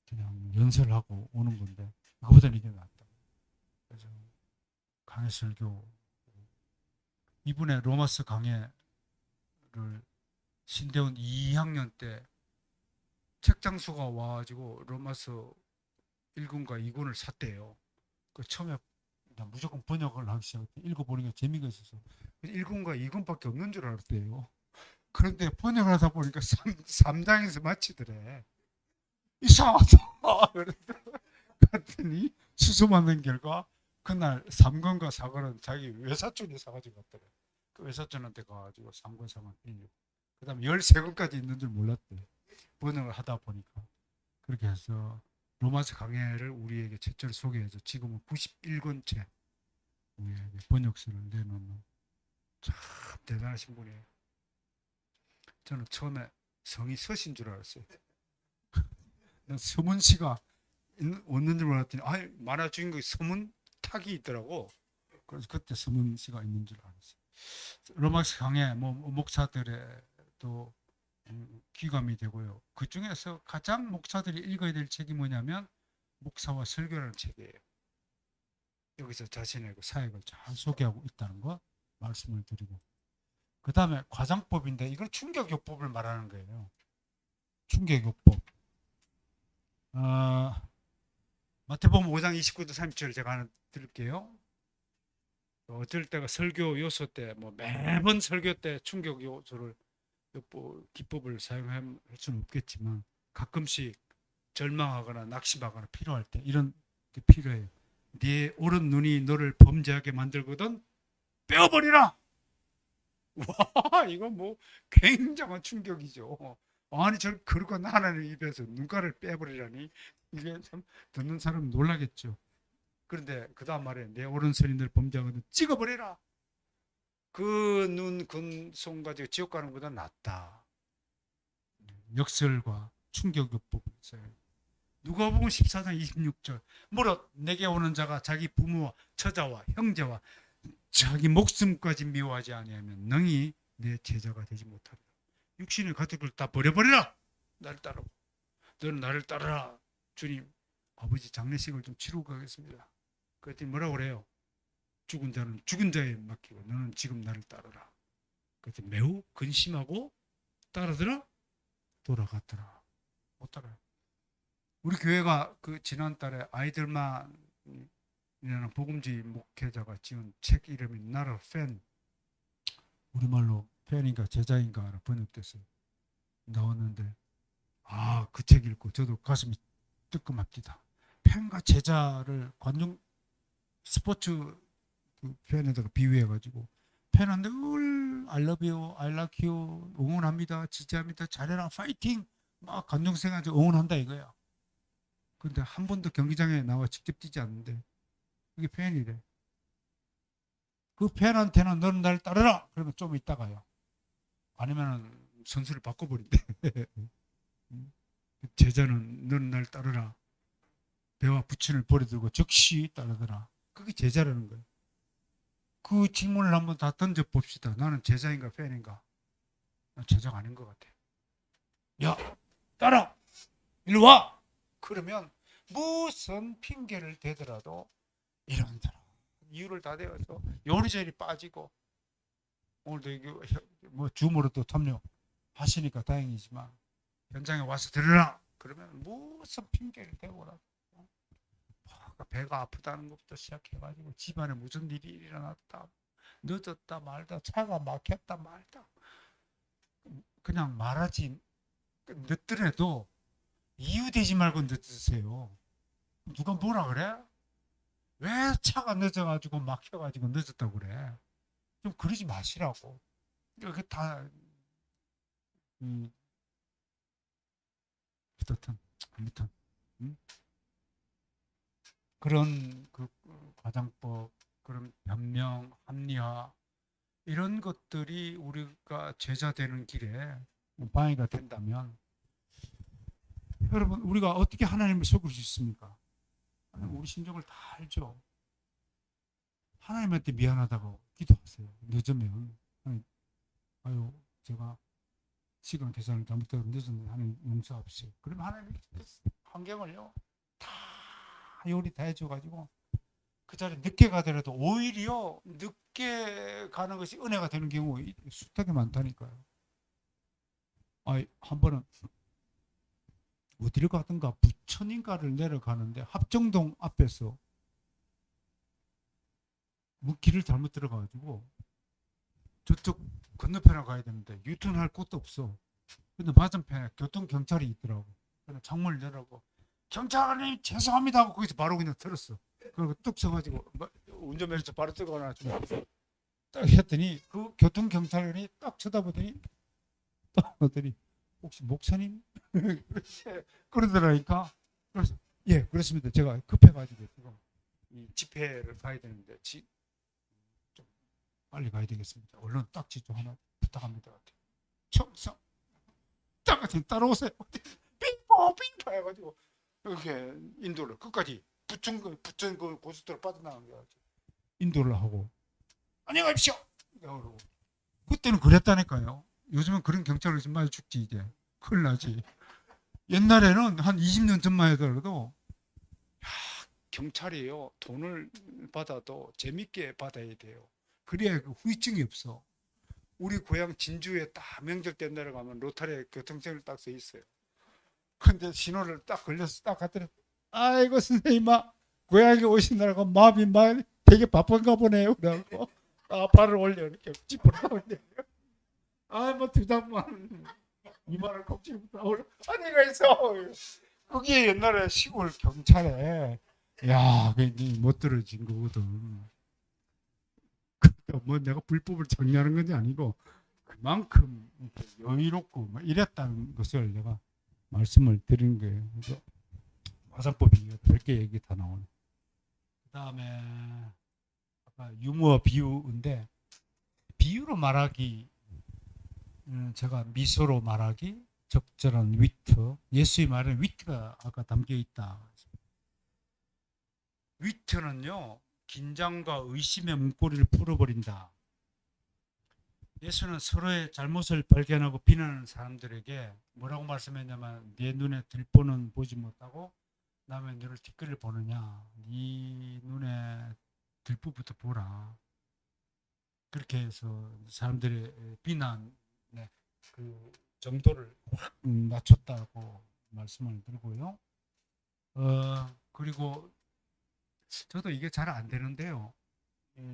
그냥 연설하고 오는 건데 그거보다는 이게 낫다. 그래서 강해 설교 이분의 로마서 강해를 신대원 2학년 때 책장수가 와가지고 로마서 1군과 2군을 샀대요. 그 처음에 그냥 무조건 번역을 하기 시작했대. 읽어보니까 재미가 있어서. 1권과 2권밖에 없는 줄 알았대요. 그런데 번역을 하다 보니까 3장에서 마치더래. 이상하다. 그랬더니 수소 만든 결과 그날 3권과 4권은 자기 외사촌이 사가지고 갔더래. 그 외사촌한테 가가지고 3권 4권 빌리고 그 다음에 13권까지 있는 줄 몰랐대. 번역을 하다 보니까. 그렇게 해서 로마서 강해를 우리에게 최초로 소개해서 지금은 91권째 우리에게 번역서를 내놓는 참 대단하신 분이에요. 저는 처음에 성이 서신 줄 알았어요. 서문시가 없는 줄 몰랐더니 만화 주인공이 서문탁이 있더라고. 그래서 그때 서문시가 있는 줄 알았어요. 로마서 강해 목사들의 또 귀감이 되고요. 그 중에서 가장 목사들이 읽어야 될 책이 뭐냐면 목사와 설교라는 책이에요. 여기서 자신의 그 사역을 잘 소개하고 있다는 거 말씀을 드리고, 그 다음에 과장법인데 이건 충격요법을 말하는 거예요. 충격요법. 마태복음 5장 29절 30절 제가 하나 드릴게요. 어쩔 때가 설교 요소 때 매번 설교 때 충격 요소를 기법을 사용할 수는 없겠지만 가끔씩 절망하거나 낙심하거나 필요할 때 이런 게 필요해요. 네 오른 눈이 너를 범죄하게 만들거든 빼어버리라. 와, 이거 굉장한 충격이죠. 아니 그러고 하나님 입에서 눈가를 빼버리라니 이게 참 듣는 사람 놀라겠죠. 그런데 그 다음 말에 내 오른손이 늘 범죄하거든 찍어버리라. 그 눈 손 가지고 지옥 가는 것보다 낫다. 역설과 충격요법을 써요. 누가복음 14장 26절 무릇 내게 오는 자가 자기 부모와 처자와 형제와 자기 목숨까지 미워하지 아니하면 능히 내 제자가 되지 못하리라. 육신의 가족을 다 버려버리라. 나를 따르고 너는 나를 따르라. 주님 아버지 장례식을 좀 치르고 가겠습니다. 그랬더니 뭐라고 그래요? 죽은 자는 죽은 자에 맡기고 너는 지금 나를 따르라. 그랬더니 매우 근심하고 따르더라. 돌아갔더라. 못 따라요. 우리 교회가 그 지난달에 아이들만 이라는 복음주의 목회자가 지은 책 이름이 Not a Fan, 우리말로 팬인가 제자인가 번역돼서 나왔는데 그 책 읽고 저도 가슴이 뜨끔합니다. 팬과 제자를 관중 스포츠 그 팬에다가 비유해가지고 팬한테 늘 I love you, I like you 응원합니다, 지지합니다, 잘해라, 파이팅 막 관중생한테 응원한다 이거야. 그런데 한 번도 경기장에 나와 직접 뛰지 않는데 그게 팬이래. 그 팬한테는 너는 날 따르라 그러면 좀 있다가요. 아니면 선수를 바꿔버린대. 제자는 너는 날 따르라. 배와 부친을 버려두고 즉시 따르더라. 그게 제자라는 거예요. 그 질문을 한번 다 던져봅시다. 나는 제자인가 팬인가? 난 제자가 아닌 것 같아. 야, 따라! 일로 와! 그러면 무슨 핑계를 대더라도 이런저런 이유를 다 대어서 요리조리 빠지고, 오늘도 줌으로 또 참여하시니까 다행이지만 현장에 와서 들으라 그러면 무슨 핑계를 대고라도 배가 아프다는 것부터 시작해가지고 집안에 무슨 일이 일어났다, 늦었다 말다, 차가 막혔다 말다, 그냥 말하지 늦더라도 이유 되지 말고 늦으세요. 누가 뭐라 그래? 왜 차가 늦어가지고 막혀가지고 늦었다고 그래? 좀 그러지 마시라고. 이렇게 다 어떻든 아무튼 그런 그 과장법, 그런 변명, 합리화 이런 것들이 우리가 제자 되는 길에 방해가 된다면, 여러분 우리가 어떻게 하나님을 속일 수 있습니까? 우리 심정을 다 알죠. 하나님한테 미안하다고 기도하세요. 늦으면 아유 제가 시간 계산을 잘못해서 늦었는데 하나님 용서하십시오. 그러면 하나님이 환경을요 다 요리 다 해줘가지고 그 자리에 늦게 가더라도 오히려 늦게 가는 것이 은혜가 되는 경우 숱하게 많다니까요. 한 번은 어디를 가든가 부천인가를 내려가는데 합정동 앞에서 뭐 길을 잘못 들어가가지고 저쪽 건너편에 가야 되는데 유턴할 곳도 없어. 근데 맞은편에 교통 경찰이 있더라고. 그래서 창문을 열라고 경찰님 죄송합니다 하고 거기서 바로 그냥 들었어. 그리고 뚝 서가지고 운전면허서 바로 찍어놔주고 딱 했더니 그 교통 경찰관이 딱 쳐다보더니 딱 하더니 혹시 목사님 그러더라니까. 그래서 예 그렇습니다. 제가 급해가지고 지금 이 집회를 가야 되는데 좀 빨리 가야 되겠습니다. 얼른 딱지 좀 하나 부탁합니다. 청성 딱 따라오세요. 빙포 빙포 해가지고 이렇게 인도를 끝까지 부천 그 고속도로 빠져나간 게 인도를 하고 안녕히 가십시오. 그러고 그때는 그랬다니까요. 요즘은 그런 경찰을 좀 많이 죽지 이제 큰일 나지. 옛날에는 한 20년 전만 해더라도 경찰이요 돈을 받아도 재밌게 받아야 돼요. 그래야 그 후유증이 없어. 우리 고향 진주에 딱 명절 때 내려가면 로타리에 교통증을 딱 써 있어요. 근데 신호를 딱 걸려서 딱 갔더니 아이고 선생님아 고향에 오신다고 마음이 막 되게 바쁜가 보네요. 그래갖고 발을 올려 이렇게 짚으러 올려. 아뭐 두 장만 2만 원 kop질부터 올려. 아니가 있어. 그게 옛날에 시골 경찰에 야, 그게 못 들어진 거거든. 그러니까 뭐 내가 불법을 정리하는 건지 아니고 그만큼 여유롭고 뭐 이랬다는 것을 내가 말씀을 드린 거예요. 그래서 화산법이 별개 얘기 다 나오네. 그다음에 아까 유머 비유인데 비유로 말하기 제가 미소로 말하기 적절한 위트 예수의 말에 위트가 아까 담겨 있다. 위트는요 긴장과 의심의 문고리를 풀어버린다. 예수는 서로의 잘못을 발견하고 비난하는 사람들에게 뭐라고 말씀했냐면 내 눈에 들보는 보지 못하고 남의 너를 뒷거리를 보느냐 네 눈에 들보부터 보라. 그렇게 해서 사람들의 비난의 그 정도를 확 낮췄다고 말씀을 드리고요. 그리고 저도 이게 잘 안 되는데요.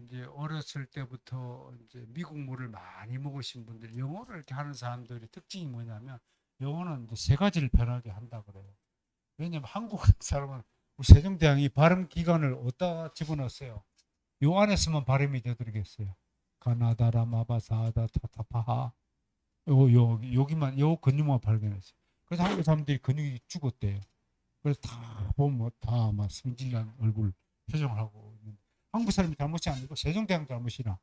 이제 어렸을 때부터 이제 미국물을 많이 먹으신 분들, 영어를 이렇게 하는 사람들의 특징이 뭐냐면 영어는 이제 세 가지를 변하게 한다 그래요. 왜냐면 한국 사람은 우리 세종대왕이 발음 기관을 어디다 집어넣었어요? 요 안에서만 발음이 되도록했어요. 가나다라 마바사다 타타파하. 여기만 요 근육만 발견했어요. 그래서 한국 사람들이 근육이 죽었대요. 그래서 다 보면 다 막 성질난 얼굴 표정을 하고 있는. 한국 사람이 잘못이 아니고 세종대왕 잘못이나.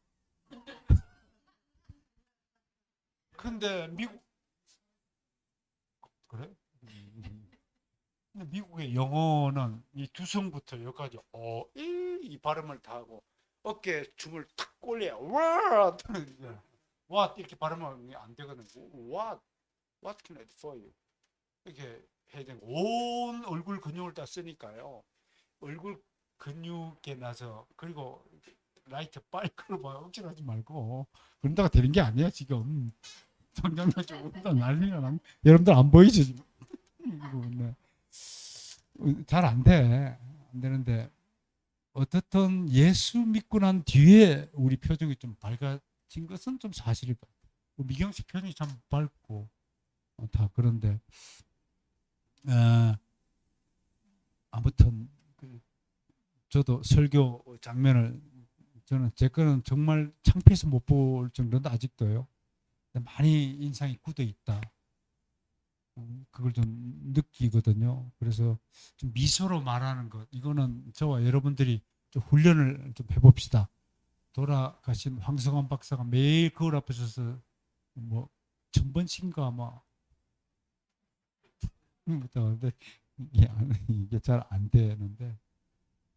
근데 미국 그래? 근데 미국의 영어는 이 두성부터 여기까지 이 발음을 다 하고 어깨 춤을 탁 올려 what 이렇게 발음하면 안 되거든. what can I do for you 이렇게 해야 되고 온 얼굴 근육을 다 쓰니까요. 얼굴 근육에 나서 그리고 라이트 빨리 봐 억지로 하지 말고 그런다가 되는 게 아니야 지금. 정장면 좀 난리가 난. 여러분들 안 보이죠 지금? 잘 안 돼. 안 되는데 어떻든 예수 믿고 난 뒤에 우리 표정이 좀 밝아진 것은 좀 사실일 것 같아요. 미경 씨 표정이 참 밝고 다 그런데 아무튼 저도 설교 장면을 저는 제 거는 정말 창피해서 못 볼 정도인데 아직도요. 많이 인상이 굳어 있다. 그걸 좀 느끼거든요. 그래서 좀 미소로 말하는 것 이거는 저와 여러분들이 좀 훈련을 좀 해봅시다. 돌아가신 황성환 박사가 매일 거울 앞에 서서 뭐 1000번씩인가 아마 근데 이게 잘 안 되는데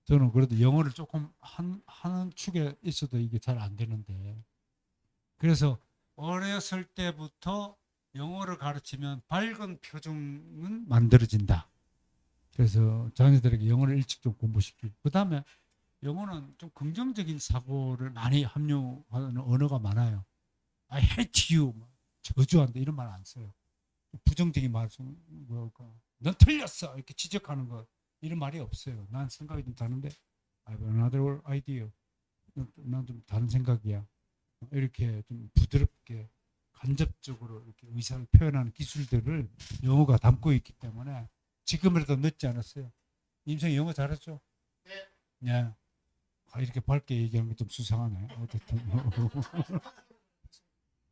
저는 그래도 영어를 조금 하는 축에 있어도 이게 잘 안 되는데 그래서 어렸을 때부터 영어를 가르치면 밝은 표정은 만들어진다. 그래서 자녀들에게 영어를 일찍 좀 공부시키고 그 다음에 영어는 좀 긍정적인 사고를 많이 함유하는 언어가 많아요. I hate you, 저주한다 이런 말 안 써요. 부정적인 말씀, 넌 틀렸어 이렇게 지적하는 것 이런 말이 없어요. 난 생각이 좀 다른데 I have another idea. 난 좀 다른 생각이야. 이렇게 좀 부드럽게 간접적으로 이렇게 의사를 표현하는 기술들을 영어가 담고 있기 때문에 지금이라도 늦지 않았어요. 임생 영어 잘했죠? 네. 예. 이렇게 밝게 얘기하는 게 좀 수상하네. 어쨌든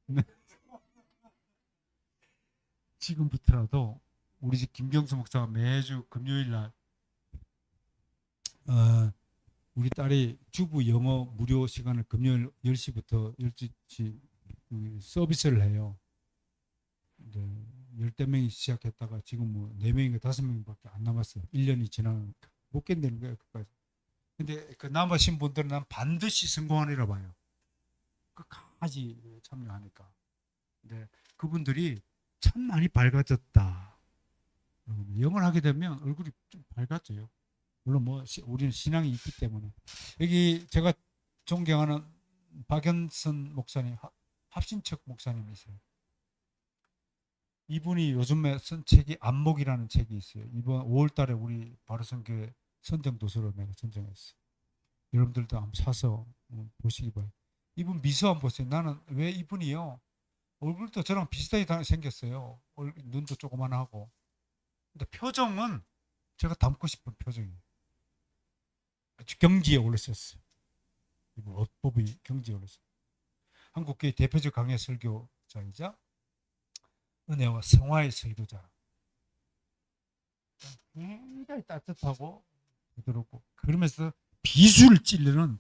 네. 지금부터라도 우리 집 김경수 목사가 매주 금요일 날 우리 딸이 주부 영어 무료 시간을 금요일 10시부터 12시 서비스를 해요. 네, 10명이 시작했다가 지금 뭐 4명인가 5명밖에 안 남았어요. 1년이 지나니까 못 견디는 거예요. 그까지. 근데 그 남으신 분들은 난 반드시 성공하리라 봐요. 끝까지 참여하니까. 근데 그분들이 참 많이 밝아졌다. 영어를 하게 되면 얼굴이 좀 밝아져요. 물론 뭐 우리는 신앙이 있기 때문에. 여기 제가 존경하는 박연선 목사님, 합신척 목사님이세요. 이분이 요즘에 쓴 책이 안목이라는 책이 있어요. 이번 5월 달에 우리 바로선교회 선정 도서로 내가 선정했어요. 여러분들도 한번 사서 보시기 바랍니다. 이분 미소 한번 보세요. 나는 왜 이분이요? 얼굴도 저랑 비슷하게 생겼어요. 눈도 조그만하고. 근데 표정은 제가 닮고 싶은 표정이에요. 아주 경지에 올랐었어요. 이분 어법이 경지에 올랐어요. 한국교회 대표적 강해 설교자이자 은혜와 성화의 설교자. 굉장히 따뜻하고 부드럽고 그러면서 비수를 찌르는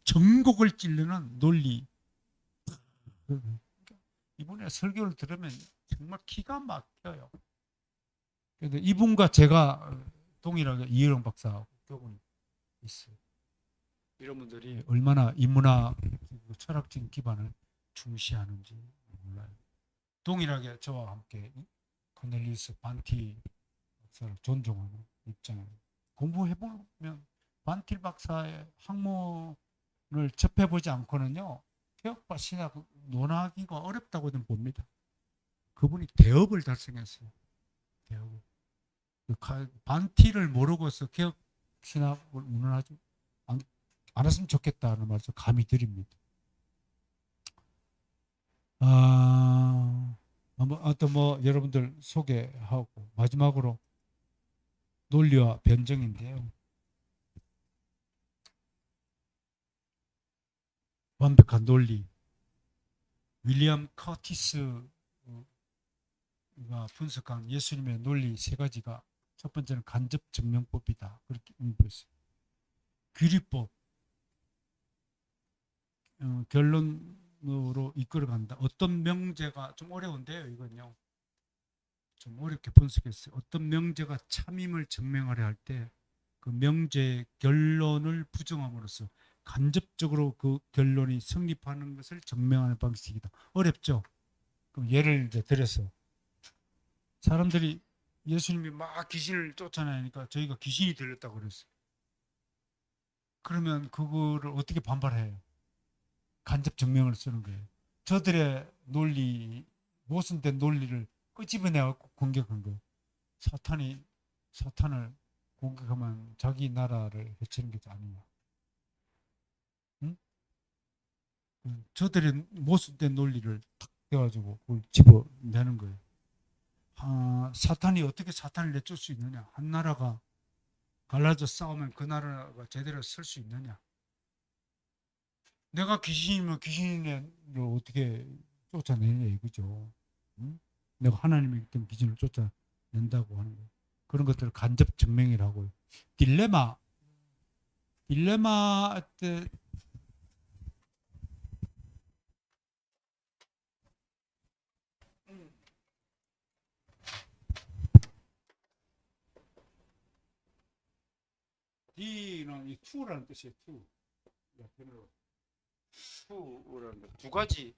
전곡을 찌르는 논리. 이분의 설교를 들으면 정말 기가 막혀요. 그런데 이분과 제가 동일하게 이혜령 박사하고 교분이 있어요. 이런 분들이 얼마나 인문학 철학적인 기반을 중시하는지 몰라요. 동일하게 저와 함께 코넬리우스 반티 박사를 존중하는 입장에 공부해보면 반틸 박사의 학문을 접해보지 않고는요 개혁과 신학 논하기가 어렵다고 저는 봅니다. 그분이 대업을 달성했어요. 대업을. 반티를 모르고서 개혁 신학을 운운하지 않았으면 좋겠다는 말씀 감히 드립니다. 어떤 뭐 여러분들 소개하고 마지막으로 논리와 변정인데요. 완벽한 논리. 윌리엄 커티스가 분석한 예수님의 논리 세 가지가 첫 번째는 간접 증명법이다. 그렇게 인부했어요. 규리법. 결론으로 이끌어간다. 어떤 명제가 좀 어려운데요. 이건요. 좀 어렵게 분석했어요. 어떤 명제가 참임을 증명하려 할 때 그 명제의 결론을 부정함으로써 간접적으로 그 결론이 성립하는 것을 증명하는 방식이다. 어렵죠? 그럼 예를 이제 들어서 사람들이 예수님이 막 귀신을 쫓아내니까 저희가 귀신이 들렸다고 그랬어요. 그러면 그거를 어떻게 반발해요? 간접 증명을 쓰는 거예요. 저들의 논리, 모순된 논리를 끄집어내고 공격한 거예요. 사탄을 공격하면 자기 나라를 해치는 게 아니냐. 응? 저들의 모순된 논리를 탁 해가지고 그걸 집어내는 거예요. 사탄이 어떻게 사탄을 내쫓을 수 있느냐? 한 나라가 갈라져 싸우면 그 나라가 제대로 설 수 있느냐? 내가 귀신이면 귀신을 어떻게 쫓아내냐 이거죠. 응? 내가 하나님의 어떤 기준을 쫓아낸다고 하는 거예요. 그런 것들을 간접 증명이라고요. 딜레마 때 D는 이 투라는 뜻이에요. 투라는 두 가지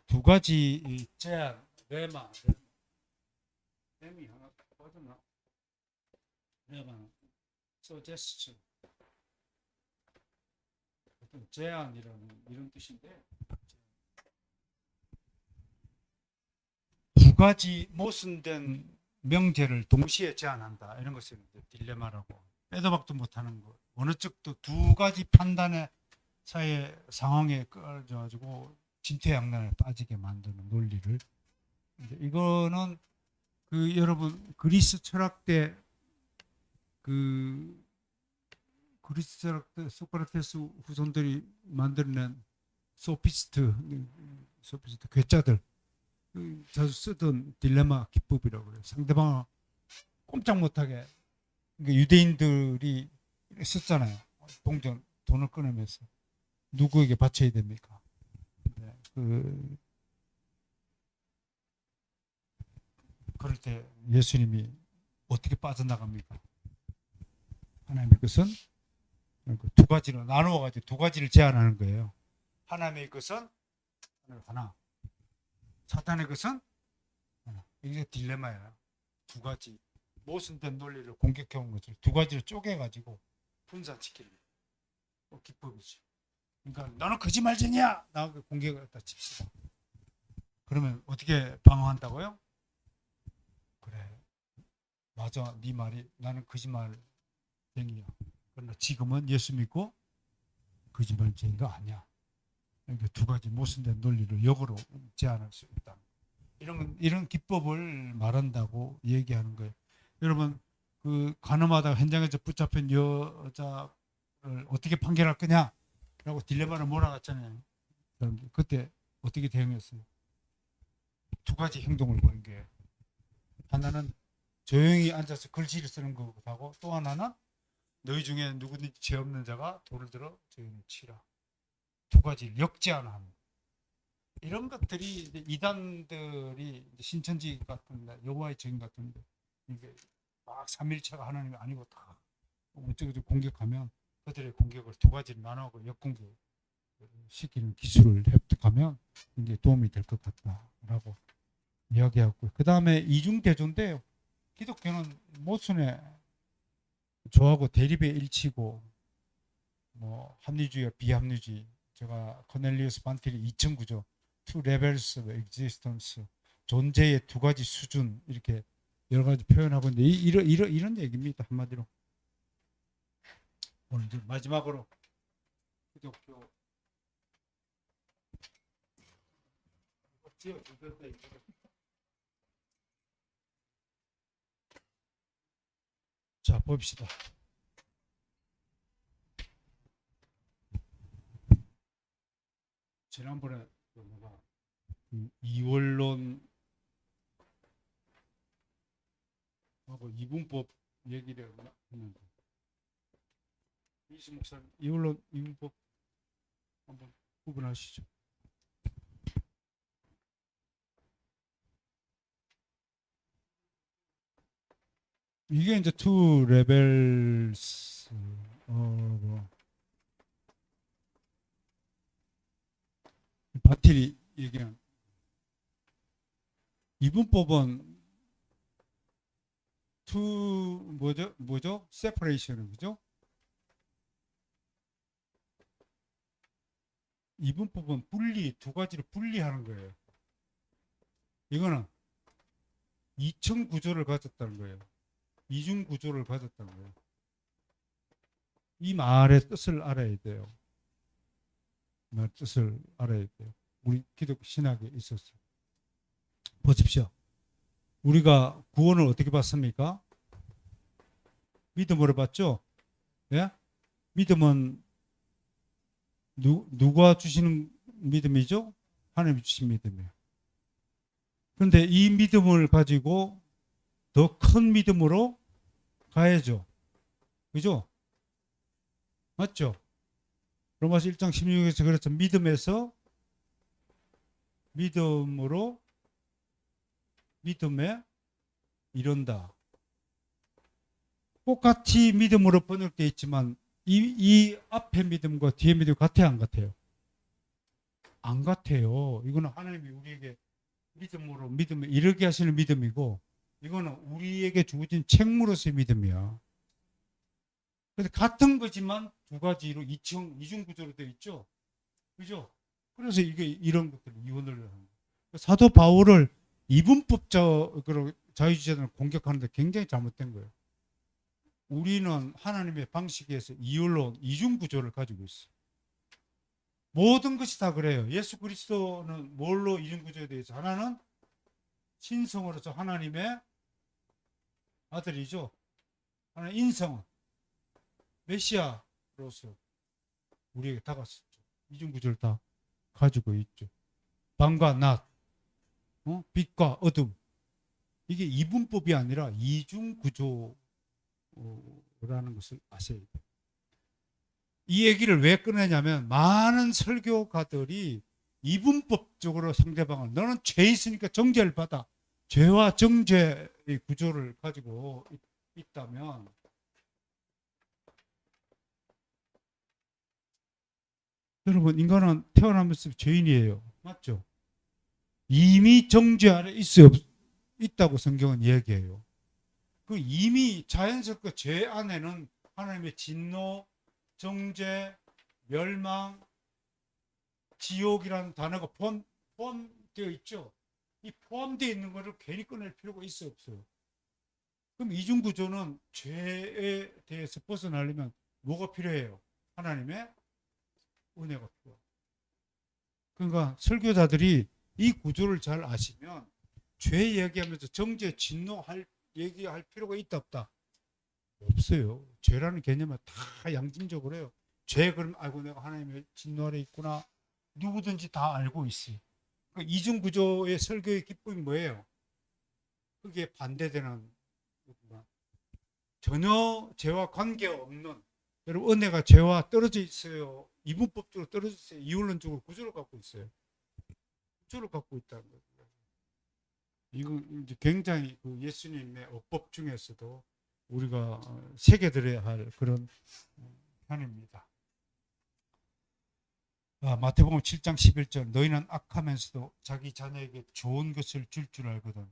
두 가지 제안 레미 하나 빠졌나? 레마는 suggestion 어떤 제안이라는 이런 뜻인데 두 가지 모순된 명제를 동시에 제안한다 이런 것을 딜레마라고 빼도 박도 못하는 거 어느 쪽도 두 가지 판단에 사회 상황에 끌어가지고 진퇴양난에 빠지게 만드는 논리를. 이거는 그 여러분 그리스 철학대 그 그리스 철학대 소크라테스 후손들이 만들어낸 소피스트 괴짜들 자주 쓰던 딜레마 기법이라고 그래요. 상대방을 꼼짝 못하게. 그러니까 유대인들이 썼잖아요. 동전 돈을 끊으면서 누구에게 바쳐야 됩니까? 네, 그럴 때 예수님이 어떻게 빠져나갑니까? 하나님의 것은 두 가지로 나누어 가지고 두 가지를 제안하는 거예요. 하나님의 것은 하나, 사탄의 것은 하나. 이게 딜레마예요. 두 가지 모순된 논리를 공격해 온 것을 두 가지를 쪼개 가지고 분산시키는 기법이죠. 그러니까 너는 거짓말쟁이야! 나하고 공격을 갖다 칩시다. 그러면 어떻게 방어한다고요? 그래, 맞아, 네 말이 나는 거짓말쟁이야. 그러나 지금은 예수 믿고 거짓말쟁이가 아니야. 그러니까 두 가지 모순된 논리를 역으로 제안할 수 있다. 이런 기법을 말한다고 얘기하는 거예요. 여러분 그 간음하다 현장에서 붙잡힌 여자를 어떻게 판결할 거냐라고 딜레마를 몰아갔잖아요. 그때 어떻게 대응했어요? 두 가지 행동을 보인 게 하나는 조용히 앉아서 글씨를 쓰는 것하고 또 하나는 너희 중에 누구든지 죄 없는 자가 돌을 들어 조용히 치라. 두 가지를 역제안하는 이런 것들이 이제 이단들이 신천지 같은 여호와의 증인 같은데 이게 막 3일차가 하나님이 아니고 다 어쩌고저쩌고 공격하면 그들의 공격을 두 가지를 나누고 역공격 시키는 기술을 획득하면 이게 도움이 될 것 같다라고 이야기하고 그 다음에 이중대조인데요. 기독교는 모순에 조하고 대립의 일치고 뭐 합리주의와 비합리주의 제가 코넬리우스 반티리 2층 구조 two levels of existence 존재의 두 가지 수준 이렇게 여러 가지 표현하고 있는데 이런 얘기입니다. 한마디로 오늘 마지막으로 기독교 자 봅시다. 지난번에 뭐가 이원론하고 이분법 얘기를 했는데 이수 목사님 이원론 이분법 한번 구분하시죠. 이게 이제 two levels 바틸이 얘기한 이분법은 two 뭐죠? separation 그죠? 이분법은 두 가지로 분리하는 거예요. 이거는 이층 구조를 가졌다는 거예요. 이중 구조를 가졌다는 거예요. 이 말의 뜻을 알아야 돼요. 말 뜻을 알아야 돼요. 우리 기독교 신학에 있었어. 보십시오. 우리가 구원을 어떻게 받습니까? 믿음으로 받죠? 예? 믿음은 누가 주시는 믿음이죠? 하나님이 주신 믿음이에요. 그런데 이 믿음을 가지고 더 큰 믿음으로 가야죠. 그죠? 맞죠? 로마서 1장 16에서 그렇죠. 믿음으로 믿음에 이른다. 똑같이 믿음으로 번역되어 있지만 이 앞에 믿음과 뒤에 믿음 같아요, 안 같아요? 안 같아요. 이거는 하나님이 우리에게 믿음에 이르게 하시는 믿음이고 이거는 우리에게 주어진 책무로서의 믿음이야. 그래서 같은 거지만 두 가지로 이중 구조로 되어 있죠. 그죠? 그래서 이게 이런 것들을 이혼을 하는 거예요. 사도 바울을 이분법적으로 자유주의자들을 공격하는데 굉장히 잘못된 거예요. 우리는 하나님의 방식에서 이율로 이중 구조를 가지고 있어. 모든 것이 다 그래요. 예수 그리스도는 뭘로 이중구조에 대해서 하나는 신성으로서 하나님의 아들이죠. 하나 인성은 메시아로서 우리에게 다가섰죠. 이중구조를 다 가지고 있죠. 밤과 낮, 빛과 어둠. 이게 이분법이 아니라 이중구조라는 것을 아셔야 돼요. 이 얘기를 왜 꺼내냐면 많은 설교가들이 이분법적으로 상대방을 너는 죄 있으니까 정죄를 받아. 죄와 정죄의 구조를 가지고 있다면 여러분 인간은 태어나면서 죄인이에요. 맞죠? 이미 정죄 안에 있다고 성경은 얘기해요. 그 이미 자연스럽게 죄 안에는 하나님의 진노, 정죄, 멸망, 지옥이라는 단어가 포함되어 있죠. 이 포함되어 있는 것을 괜히 꺼낼 필요가 있어요, 없어요? 그럼 이중구조는 죄에 대해서 벗어나려면 뭐가 필요해요? 하나님의 은혜가 필요해요. 그러니까 설교자들이 이 구조를 잘 아시면 죄 얘기하면서 정죄, 얘기할 필요가 있다 없다? 없어요. 죄라는 개념은 다 양심적으로 해요. 죄 그러면 알고 내가 하나님의 진노 아래 있구나. 누구든지 다 알고 있어요. 그러니까 이중구조의 설교의 기쁨이 뭐예요? 그게 반대되는 전혀 죄와 관계없는 여러분 은혜가 죄와 떨어져 있어요. 이분법적으로 떨어져 있어요. 이원론적으로 구조를 갖고 있어요. 구조를 갖고 있다는 거예요. 이건 이제 굉장히 그 예수님의 어법 중에서도 우리가 새겨들어야 할 그런 편입니다. 마태복음 7장 11절 너희는 악하면서도 자기 자녀에게 좋은 것을 줄 줄 알거든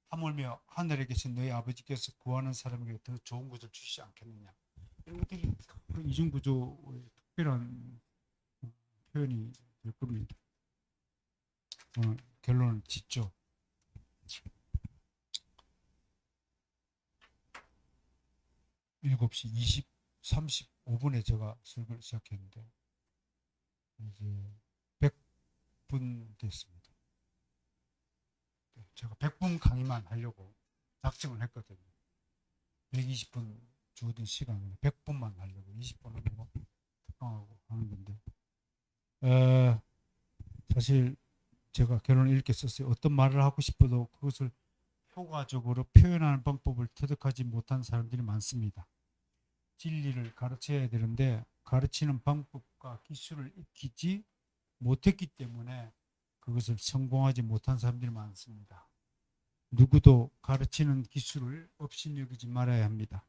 하물며 하늘에 계신 너희 아버지께서 구하는 사람에게 더 좋은 것을 주시지 않겠느냐. 이런 것들이 그 이중구조의 특별한 표현이 될 겁니다. 결론을 짓죠. 일곱 시 35분에 제가 설교를 시작했는데 이제 100분 됐습니다. 제가 100분 강의만 하려고 작정을 했거든요. 120분 주어진 시간을 100분만 하려고 20분은 뭐 특강하고 하는 건데 사실 제가 결론을 이렇게 썼어요. 어떤 말을 하고 싶어도 그것을 효과적으로 표현하는 방법을 터득하지 못한 사람들이 많습니다. 진리를 가르쳐야 되는데 가르치는 방법과 기술을 익히지 못했기 때문에 그것을 성공하지 못한 사람들이 많습니다. 누구도 가르치는 기술을 업신여기지 말아야 합니다.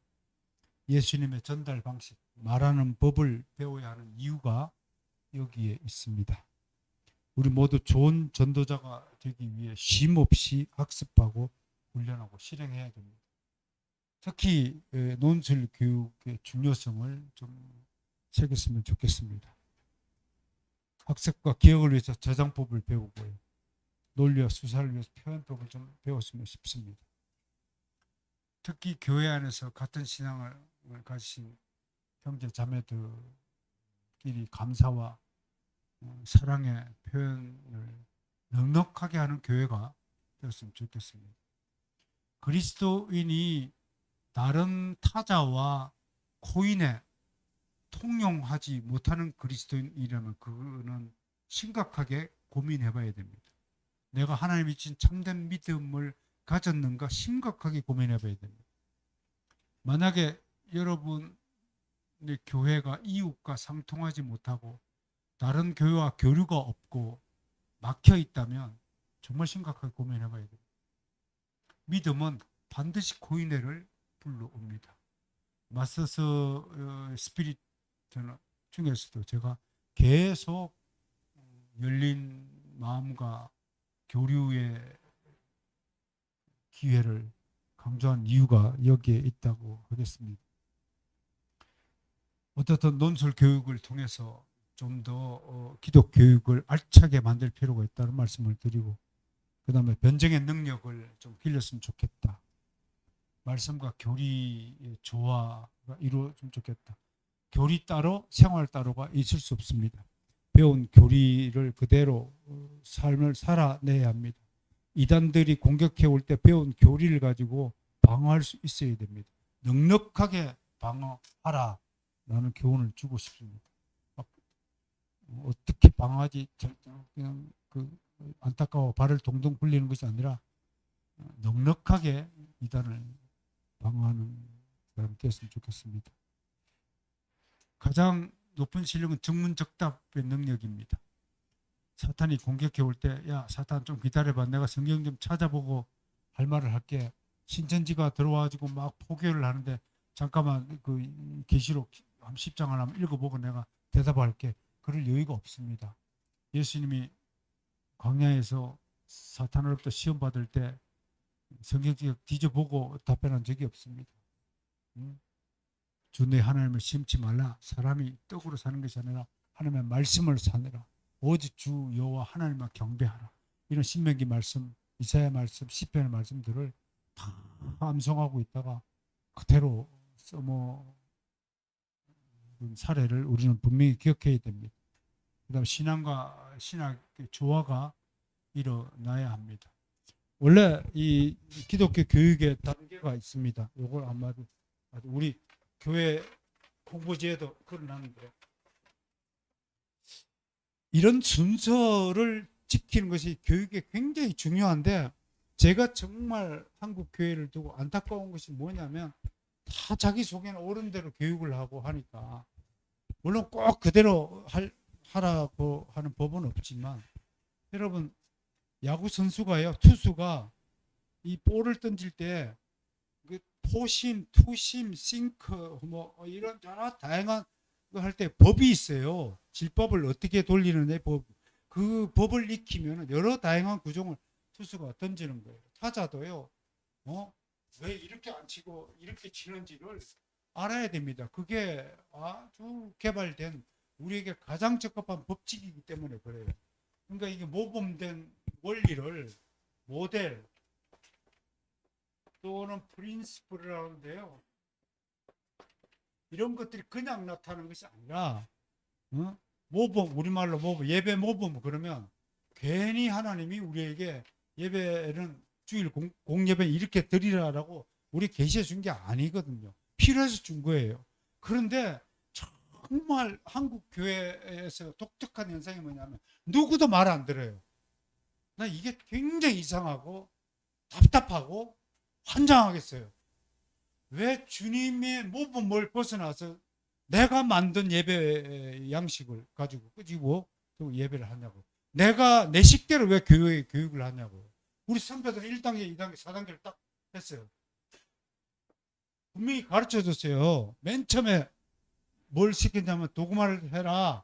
예수님의 전달 방식, 말하는 법을 배워야 하는 이유가 여기에 있습니다. 우리 모두 좋은 전도자가 되기 위해 쉼 없이 학습하고 훈련하고 실행해야 됩니다. 특히 논술 교육의 중요성을 좀 새겼으면 좋겠습니다. 학습과 기억을 위해서 저장법을 배우고요. 논리와 수사를 위해서 표현법을 좀 배웠으면 싶습니다. 특히 교회 안에서 같은 신앙을 가진 형제 자매들끼리 감사와 사랑의 표현을 넉넉하게 하는 교회가 되었으면 좋겠습니다. 그리스도인이 다른 타자와 코인에 통용하지 못하는 그리스도인이라면 그거는 심각하게 고민해 봐야 됩니다. 내가 하나님이 주신 참된 믿음을 가졌는가 심각하게 고민해 봐야 됩니다. 만약에 여러분의 교회가 이웃과 상통하지 못하고 다른 교회와 교류가 없고 막혀 있다면 정말 심각하게 고민해 봐야 됩니다. 믿음은 반드시 코인회를 불러옵니다. 마스터 스피릿 중에서도 제가 계속 열린 마음과 교류의 기회를 강조한 이유가 여기에 있다고 하겠습니다. 어떻든 논술 교육을 통해서 좀 더 기독 교육을 알차게 만들 필요가 있다는 말씀을 드리고 그 다음에 변증의 능력을 좀 길렀으면 좋겠다. 말씀과 교리의 조화가 이루어지면 좋겠다. 교리 따로 생활 따로가 있을 수 없습니다. 배운 교리를 그대로 삶을 살아내야 합니다. 이단들이 공격해 올 때 배운 교리를 가지고 방어할 수 있어야 됩니다. 넉넉하게 방어하라 라는 교훈을 주고 싶습니다. 어떻게 방어하지? 그냥 안타까워 발을 동동 굴리는 것이 아니라 넉넉하게 이단을 방어하는 사람이 되었으면 좋겠습니다. 가장 높은 실력은 정문적답의 능력입니다. 사탄이 공격해 올 때, 야 사탄 좀 기다려봐, 내가 성경 좀 찾아보고 할 말을 할게. 신천지가 들어와가지고 막 포교를 하는데, 잠깐만 그 계시록 한 10장 하나 읽어보고 내가 대답할게. 그럴 여유가 없습니다. 예수님이 광야에서 사탄으로부터 시험 받을 때 성경책 뒤져보고 답변한 적이 없습니다. 주 내 하나님을 시험치 말라. 사람이 떡으로 사는 것이 아니라 하나님의 말씀을 사느라. 오직 주 여호와 하나님만 경배하라. 이런 신명기 말씀, 이사야 말씀, 시편의 말씀들을 다 암송하고 있다가 그대로 써먹은 사례를 우리는 분명히 기억해야 됩니다. 그 다음 신앙과 신학의 조화가 일어나야 합니다. 원래 이 기독교 교육의 단계가 있습니다. 이걸 아마도 우리 교회 홍보지에도 걸어놨는데, 이런 순서를 지키는 것이 교육에 굉장히 중요한데, 제가 정말 한국 교회를 두고 안타까운 것이 뭐냐면 다 자기 속에는 옳은 대로 교육을 하고 하니까, 물론 꼭 그대로 하라고 하는 법은 없지만, 여러분 야구 선수가요, 투수가 이 볼을 던질 때 그 포심, 투심, 싱크 뭐 이런 여러 다양한 거 할 때 법이 있어요. 질법을 어떻게 돌리는 법. 그 법을 익히면 여러 다양한 구종을 투수가 던지는 거예요. 타자도요. 왜 이렇게 안 치고 이렇게 치는지를 알아야 됩니다. 그게 아주 개발된 우리에게 가장 적합한 법칙이기 때문에 그래요. 그러니까 이게 모범된 원리를 모델 또는 프린시플이라고 하는데요. 이런 것들이 그냥 나타나는 것이 아니라 모범, 우리말로 모범, 예배 모범. 그러면 괜히 하나님이 우리에게 예배는 주일 공예배 이렇게 드리라라고 우리 계시해 준 게 아니거든요. 필요해서 준 거예요. 그런데 정말 한국 교회에서 독특한 현상이 뭐냐면 누구도 말 안 들어요. 나 이게 굉장히 이상하고 답답하고 환장하겠어요. 왜 주님의 모범을 벗어나서 내가 만든 예배 양식을 가지고 끄지고 예배를 하냐고. 내가 내 식대로 왜 교육을 하냐고. 우리 선배들 1단계, 2단계, 4단계를 딱 했어요. 분명히 가르쳐 줬어요. 맨 처음에 뭘 시켰냐면 도구마를 해라.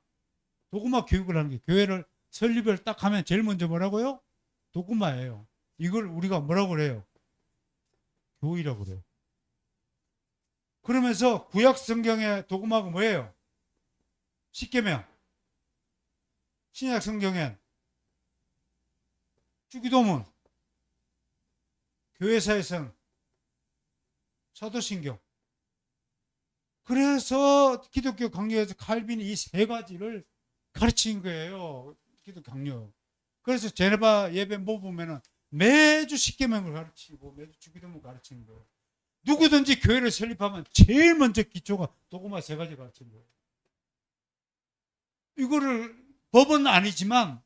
도구마 교육을 하는 게, 교회를 설립을 딱 하면 제일 먼저 뭐라고요? 도구마예요. 이걸 우리가 뭐라고 그래요? 교의라고 그래요. 그러면서 구약 성경의 도구마가 뭐예요? 십계명. 신약 성경엔 주기도문, 교회사회성, 사도신경. 그래서 기독교 강요에서 칼빈이 이 세 가지를 가르친 거예요. 기독교 강요. 그래서 제네바 예배 모범에는 매주 십계명을 가르치고 매주 주기도문 가르치는 거예요. 누구든지 교회를 설립하면 제일 먼저 기초가 도구마 세 가지 가르치는 거예요. 이거를 법은 아니지만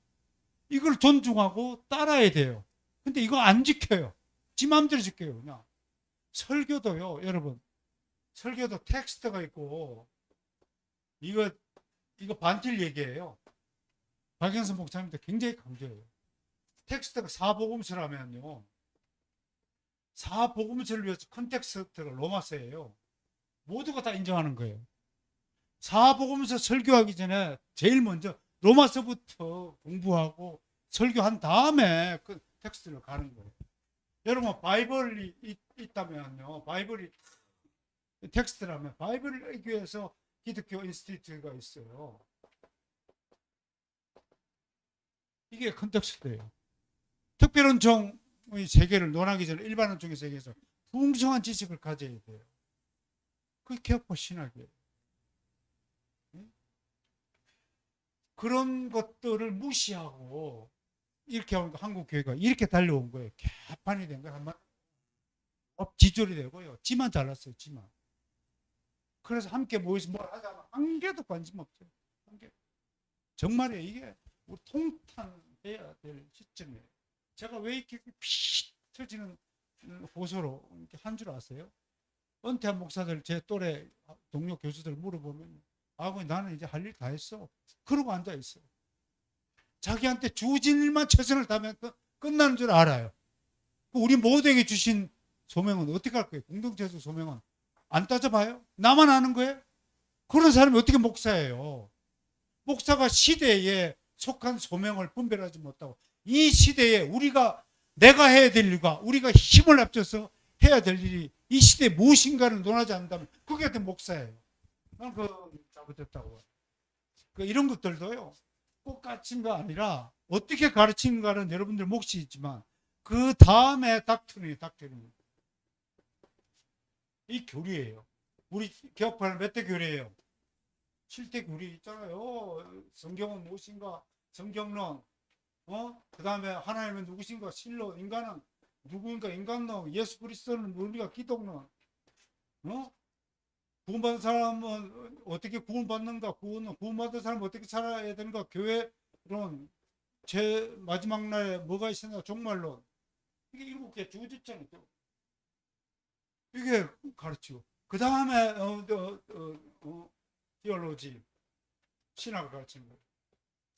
이걸 존중하고 따라야 돼요. 근데 이거 안 지켜요. 지 마음대로 지켜요. 그냥. 설교도요, 여러분. 설교도 텍스트가 있고, 이거 반틸 얘기예요. 박영선 목사님도 굉장히 강조해요. 텍스트가 사복음서라면요, 사복음서를 위해서 컨텍스트가 로마서예요. 모두가 다 인정하는 거예요. 사복음서 설교하기 전에 제일 먼저 로마서부터 공부하고 설교한 다음에 그 텍스트를 가는 거예요. 여러분 바이블이 있다면요, 바이블이 텍스트라면 바이블을 읽기 위해서 기독교 인스티튜트가 있어요. 이게 컨텍스트예요. 특별원총의 세계를 논하기 전에 일반원총의 세계에서 풍성한 지식을 가져야 돼요. 그게 개혁파 신학이에요. 그런 것들을 무시하고 이렇게 한국 교회가 이렇게 달려온 거예요. 개판이 된 거예요. 한번 지졸이 되고요. 지만 잘났어요. 지만. 그래서 함께 모여서 뭘 하자면 한 개도 관심 없어요. 한 개. 정말이에요. 이게 우리 통탄해야 될 시점이에요. 제가 왜 이렇게 피 터지는 호소로 한 줄 아세요? 은퇴한 목사들 제 또래 동료 교수들 물어보면 나는 이제 할 일 다 했어. 그러고 앉아 있어. 자기한테 주어진 일만 최선을 다하면 끝나는 줄 알아요. 우리 모두에게 주신 소명은 어떻게 할 거예요? 공동체에서 소명은 안 따져봐요? 나만 아는 거예요? 그런 사람이 어떻게 목사예요? 목사가 시대에 속한 소명을 분별하지 못하고 이 시대에 내가 해야 될 일과 우리가 힘을 합쳐서 해야 될 일이 이 시대에 무엇인가를 논하지 않는다면 그게 목사예요. 난 잘못했다고. 이런 것들도요. 꼭 가르친가 아니라 어떻게 가르치는가는 여러분들 몫이 있지만 그 다음에 닥트린이 이 교리예요. 우리 개혁파는 몇 대 교리예요? 7대 교리 있잖아요. 성경은 무엇인가? 성경론. 그 다음에 하나님은 누구신가? 신론. 인간은 누구인가? 인간론. 예수 그리스도는 우리가 기독론. 구원받은 사람은 어떻게 구원받는가? 구원받은 사람은 어떻게 살아야 되는가? 교회론. 제 마지막 날에 뭐가 있었나? 종말론. 이게 7개 주어졌잖아요. 이게 가르치고. 그 다음에 티올로지 신학을 가르치는 거예요.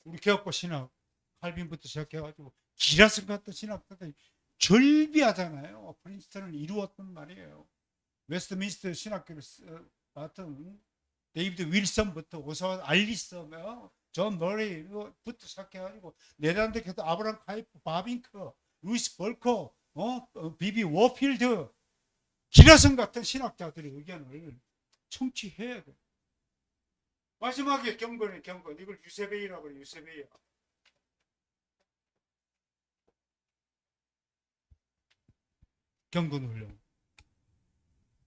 우리 개혁파 신학 칼빈부터 시작해가지고 기라슨 같은 신학들이 절비하잖아요. 프린스턴을 이루었단 말이에요. 웨스트민스터 신학교를 같은 데이비드 윌슨부터 오사완 알리스, 존 머리부터 시작해가지고 네덜란드에서 아브라함 카이프, 바빙크, 루이스 벌커, 비비 워필드, 기라슨 같은 신학자들의 의견을 청취해야 돼요. 마지막에 경건. 이걸 유세베이라고 해요. 유세베이. 경건 훈련.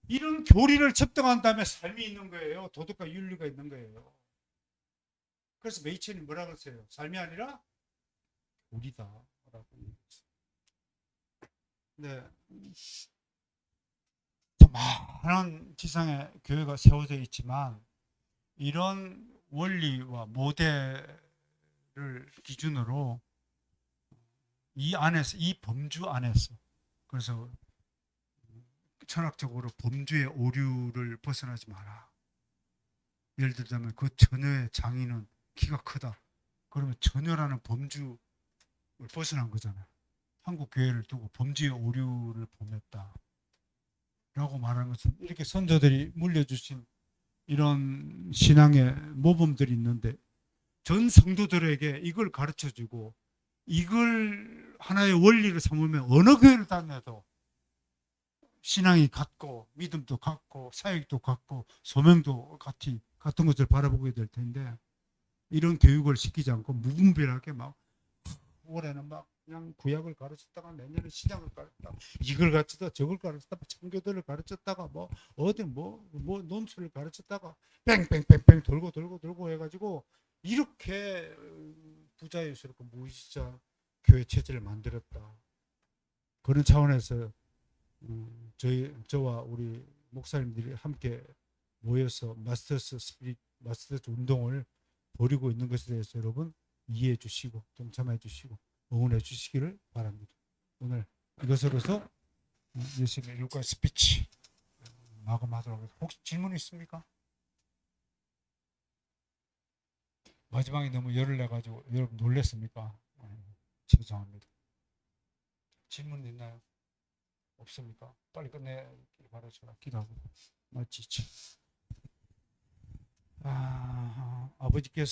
이런 교리를 습득한 다음에 삶이 있는 거예요. 도덕과 윤리가 있는 거예요. 그래서 메이천이 뭐라고 했어요? 삶이 아니라 교리다라고 얘기했어요. 네. 많은 지상의 교회가 세워져 있지만 이런 원리와 모델을 기준으로 이 범주 안에서 그래서 철학적으로 범주의 오류를 벗어나지 마라. 예를 들자면 그 처녀의 장인은 키가 크다. 그러면 처녀라는 범주를 벗어난 거잖아요. 한국 교회를 두고 범주의 오류를 범했다. 라고 말하는 것은 이렇게 선조들이 물려주신 이런 신앙의 모범들이 있는데 전 성도들에게 이걸 가르쳐주고 이걸 하나의 원리를 삼으면 어느 교회를 다녀도 신앙이 같고 믿음도 같고 사역도 같고 소명도 같은 것을 바라보게 될 텐데 이런 교육을 시키지 않고 무분별하게 막 올해는 막 그냥 구약을 가르쳤다가 내년에 신약을 가르쳤다가 이걸 가르쳤다가 저걸 가르쳤다가 청교도를 가르쳤다가 뭐 어디 뭐 논술을 가르쳤다가 뺑뺑뺑뺑 돌고 해가지고 이렇게 부자유스럽고 무의식자 교회 체제를 만들었다. 그런 차원에서 저와 우리 목사님들이 함께 모여서 마스터스 운동을 벌이고 있는 것에 대해서 여러분 이해해 주시고 동참해 주시고 응원해 주시기를 바랍니다. 오늘 이것으로서 예수님의 6과 스피치 마감하도록 하겠습니다. 혹시 질문 있습니까? 마지막에 너무 열을 내가지고 여러분 놀랬습니까? 죄송합니다. 질문 있나요? 없습니까? 빨리 끝내길 바라죠. 기도하고 마치죠. 아버지께서